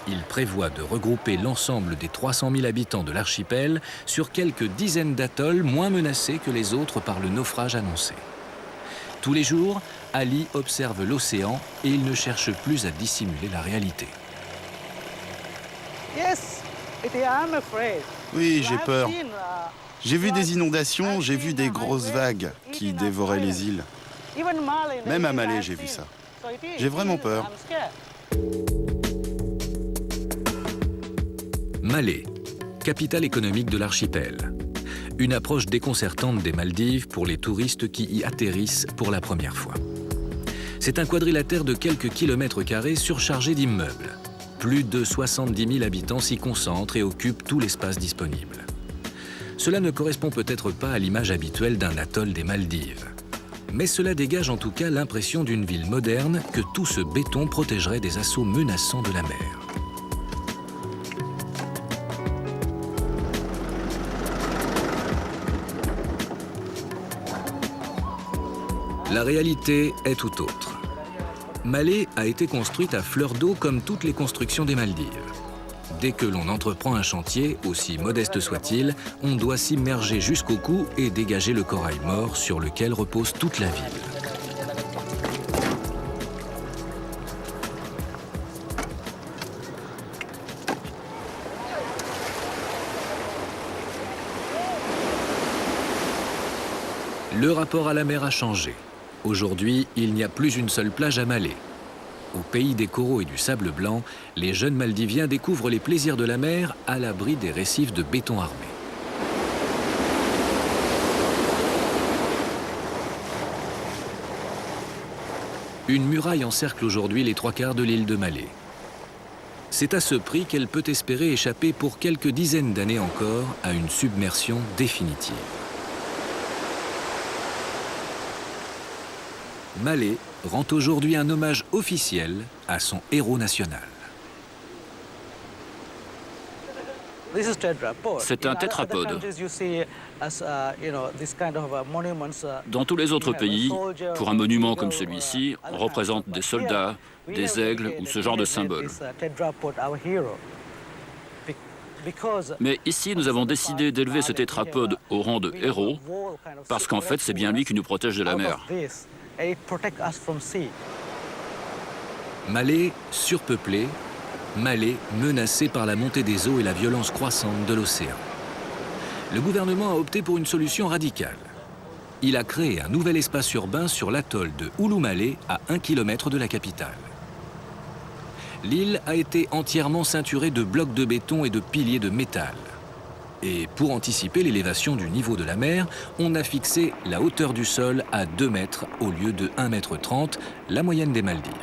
Ils prévoient de regrouper l'ensemble des 300 000 habitants de l'archipel sur quelques dizaines d'atolls moins menacés que les autres par le naufrage annoncé. Tous les jours, Ali observe l'océan et il ne cherche plus à dissimuler la réalité. Oui, j'ai peur. J'ai vu des inondations, j'ai vu des grosses vagues qui dévoraient les îles. Même à Malé, j'ai vu ça. J'ai vraiment peur. Malé, capitale économique de l'archipel. Une approche déconcertante des Maldives pour les touristes qui y atterrissent pour la première fois. C'est un quadrilatère de quelques kilomètres carrés surchargé d'immeubles. Plus de 70 000 habitants s'y concentrent et occupent tout l'espace disponible. Cela ne correspond peut-être pas à l'image habituelle d'un atoll des Maldives. Mais cela dégage en tout cas l'impression d'une ville moderne que tout ce béton protégerait des assauts menaçants de la mer. La réalité est tout autre. Malé a été construite à fleur d'eau comme toutes les constructions des Maldives. Dès que l'on entreprend un chantier, aussi modeste soit-il, on doit s'immerger jusqu'au cou et dégager le corail mort sur lequel repose toute la ville. Le rapport à la mer a changé. Aujourd'hui, il n'y a plus une seule plage à Malé. Au pays des coraux et du sable blanc, les jeunes Maldiviens découvrent les plaisirs de la mer à l'abri des récifs de béton armé. Une muraille encercle aujourd'hui les 3/4 de l'île de Malé. C'est à ce prix qu'elle peut espérer échapper pour quelques dizaines d'années encore à une submersion définitive. Malé rend aujourd'hui un hommage officiel à son héros national. C'est un tétrapode. Dans tous les autres pays, pour un monument comme celui-ci, on représente des soldats, des aigles ou ce genre de symbole. Mais ici, nous avons décidé d'élever ce tétrapode au rang de héros, parce qu'en fait, c'est bien lui qui nous protège de la mer. Malé surpeuplé, Malé menacé par la montée des eaux et la violence croissante de l'océan. Le gouvernement a opté pour une solution radicale. Il a créé un nouvel espace urbain sur l'atoll de Ulu-Malé, à 1 km de la capitale. L'île a été entièrement ceinturée de blocs de béton et de piliers de métal. Et pour anticiper l'élévation du niveau de la mer, on a fixé la hauteur du sol à 2 mètres au lieu de 1,30 m, la moyenne des Maldives.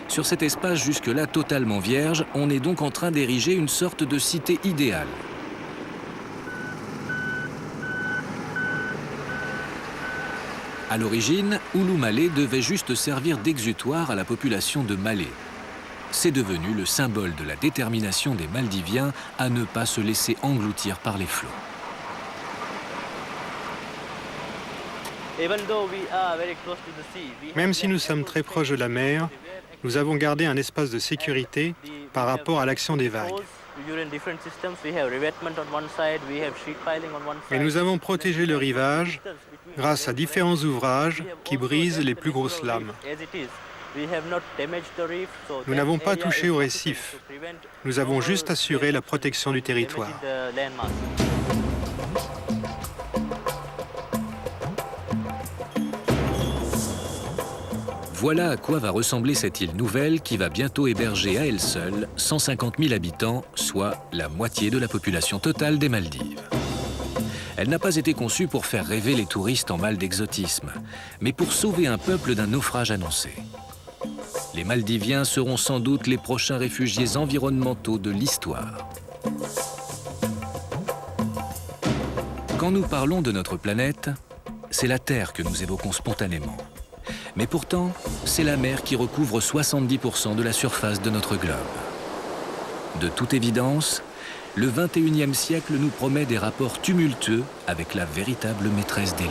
Sur cet espace jusque-là totalement vierge, on est donc en train d'ériger une sorte de cité idéale. À l'origine, Ulu-Malé devait juste servir d'exutoire à la population de Malé. C'est devenu le symbole de la détermination des Maldiviens à ne pas se laisser engloutir par les flots. Même si nous sommes très proches de la mer, nous avons gardé un espace de sécurité par rapport à l'action des vagues. Et nous avons protégé le rivage grâce à différents ouvrages qui brisent les plus grosses lames. Nous n'avons pas touché au récif. Nous avons juste assuré la protection du territoire. Voilà à quoi va ressembler cette île nouvelle qui va bientôt héberger à elle seule 150 000 habitants, soit la moitié de la population totale des Maldives. Elle n'a pas été conçue pour faire rêver les touristes en mal d'exotisme, mais pour sauver un peuple d'un naufrage annoncé. Les Maldiviens seront sans doute les prochains réfugiés environnementaux de l'histoire. Quand nous parlons de notre planète, c'est la Terre que nous évoquons spontanément. Mais pourtant, c'est la mer qui recouvre 70% de la surface de notre globe. De toute évidence, le XXIe siècle nous promet des rapports tumultueux avec la véritable maîtresse des lieux.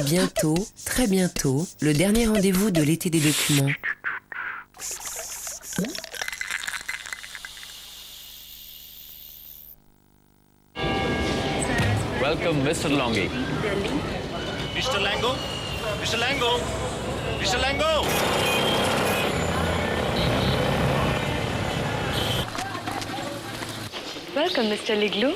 Bientôt, très bientôt, le dernier rendez-vous de l'été des documents. Welcome, Mr. Longi. Mr. Lango? Mr. Lango? Mr. Lango? Welcome, Mr. Liglo.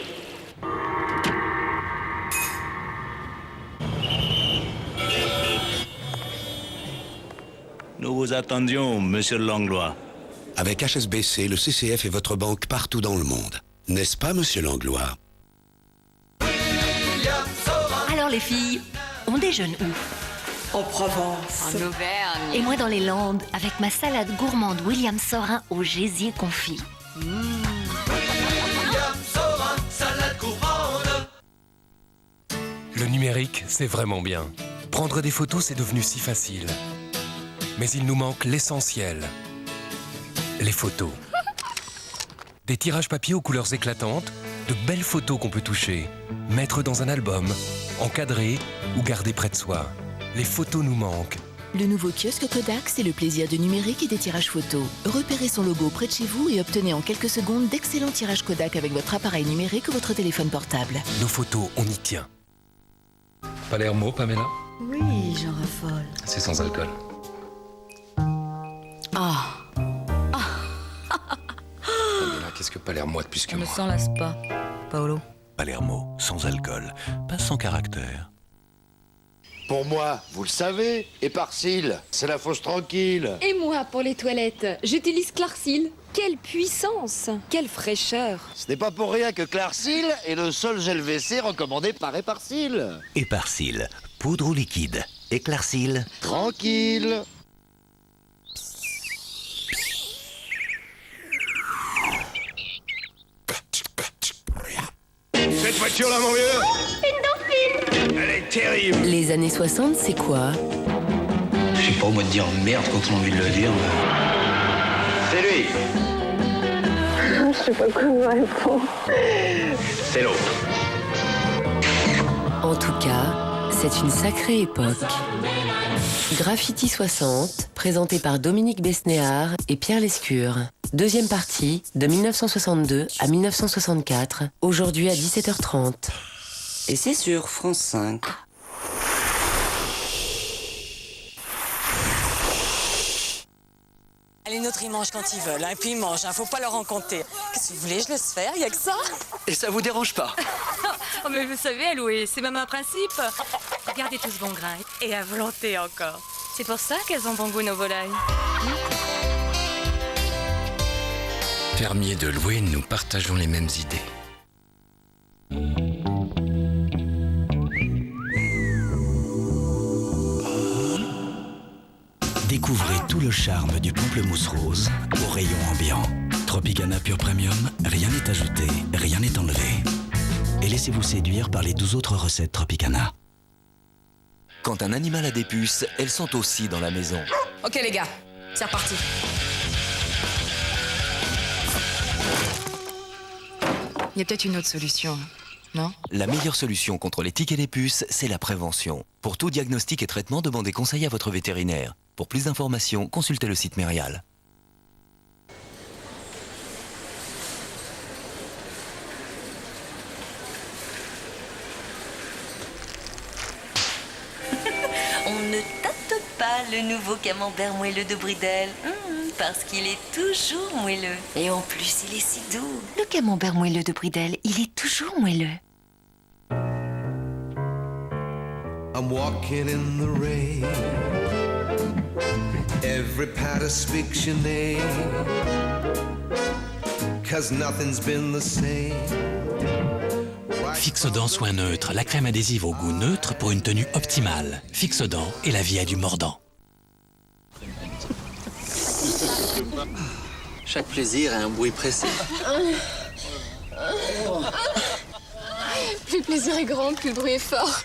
Nous vous attendions, monsieur Langlois. Avec HSBC, le CCF est votre banque partout dans le monde. N'est-ce pas, monsieur Langlois? Alors les filles, on déjeune où? En Provence. En Auvergne. Et moi dans les Landes, avec ma salade gourmande William Saurin au gésier confit. William Saurin, salade gourmande. Le numérique, c'est vraiment bien. Prendre des photos, c'est devenu si facile. Mais il nous manque l'essentiel. Les photos. Des tirages papier aux couleurs éclatantes, de belles photos qu'on peut toucher, mettre dans un album, encadrer ou garder près de soi. Les photos nous manquent. Le nouveau kiosque Kodak, c'est le plaisir du numérique et des tirages photos. Repérez son logo près de chez vous et obtenez en quelques secondes d'excellents tirages Kodak avec votre appareil numérique ou votre téléphone portable. Nos photos, on y tient. Palermo, Pamela? Oui, j'en raffole. C'est sans alcool. Ah. Pamela, qu'est-ce que Palermo a de plus que On ne moi? s'en lasse pas, Paolo. Palermo, sans alcool, pas sans caractère. Pour moi, vous le savez, Éparsil, c'est la fosse tranquille. Et moi, pour les toilettes, j'utilise Clarsil. Quelle puissance! Quelle fraîcheur! Ce n'est pas pour rien que Clarsil est le seul gel WC recommandé par Éparsil. Éparsil, poudre ou liquide. Éclaircil. Tranquille. Cette voiture-là, mon vieux, Une dauphine! elle est terrible. Les années 60, c'est quoi? Je sais pas, moi de dire merde quand on a envie de le dire. C'est lui. Je sais pas comment répondre. C'est l'autre. En tout cas, c'est une sacrée époque. Graffiti 60, présenté par Dominique Besnéard et Pierre Lescure. Deuxième partie, de 1962 à 1964, aujourd'hui à 17h30. Et c'est sur France 5. Les nôtres, ils mangent quand ils veulent, et puis ils mangent, faut pas leur en compter. Qu'est-ce que vous voulez, je laisse faire, y a que ça. Et ça vous dérange pas? Oh, mais vous savez, Louis, c'est même un principe. Regardez tout ce bon grain, et à volonté encore. C'est pour ça qu'elles ont bon goût, nos volailles. Fermier de Loué, nous partageons les mêmes idées. Découvrez tout le charme du pamplemousse rose au rayon ambiant. Tropicana Pure Premium, rien n'est ajouté, rien n'est enlevé. Et laissez-vous séduire par les 12 autres recettes Tropicana. Quand un animal a des puces, elles sont aussi dans la maison. Ok les gars, c'est reparti. Il y a peut-être une autre solution, non? La meilleure solution contre les tiques et les puces, c'est la prévention. Pour tout diagnostic et traitement, demandez conseil à votre vétérinaire. Pour plus d'informations, consultez le site Mérial. On ne tâte pas le nouveau camembert moelleux de Bridel. Parce qu'il est toujours moelleux. Et en plus, il est si doux. Le camembert moelleux de Bridel, il est toujours moelleux. I'm walking in the rain. Every patter speaks your name. 'Cause nothing's been the same. Fixodent soin neutre, la crème adhésive au goût neutre pour une tenue optimale. Fixodent et la vie a du mordant. Chaque plaisir a un bruit précis. Plus le plaisir est grand, plus le bruit est fort.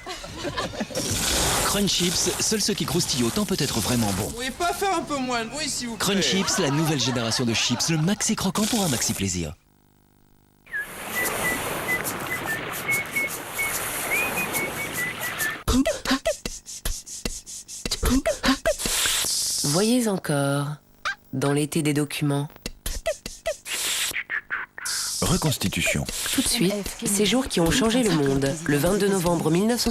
Crunch Chips, seuls ceux qui croustillent autant peut être vraiment bon. Vous pouvez pas faire un peu moins de bruit, s'il vous plaît? Crunch Chips, la nouvelle génération de chips, le maxi croquant pour un maxi plaisir. Voyez encore, dans l'été des documents. Reconstitution. Tout de suite, ces jours qui ont changé le monde. Le 22 novembre 1960.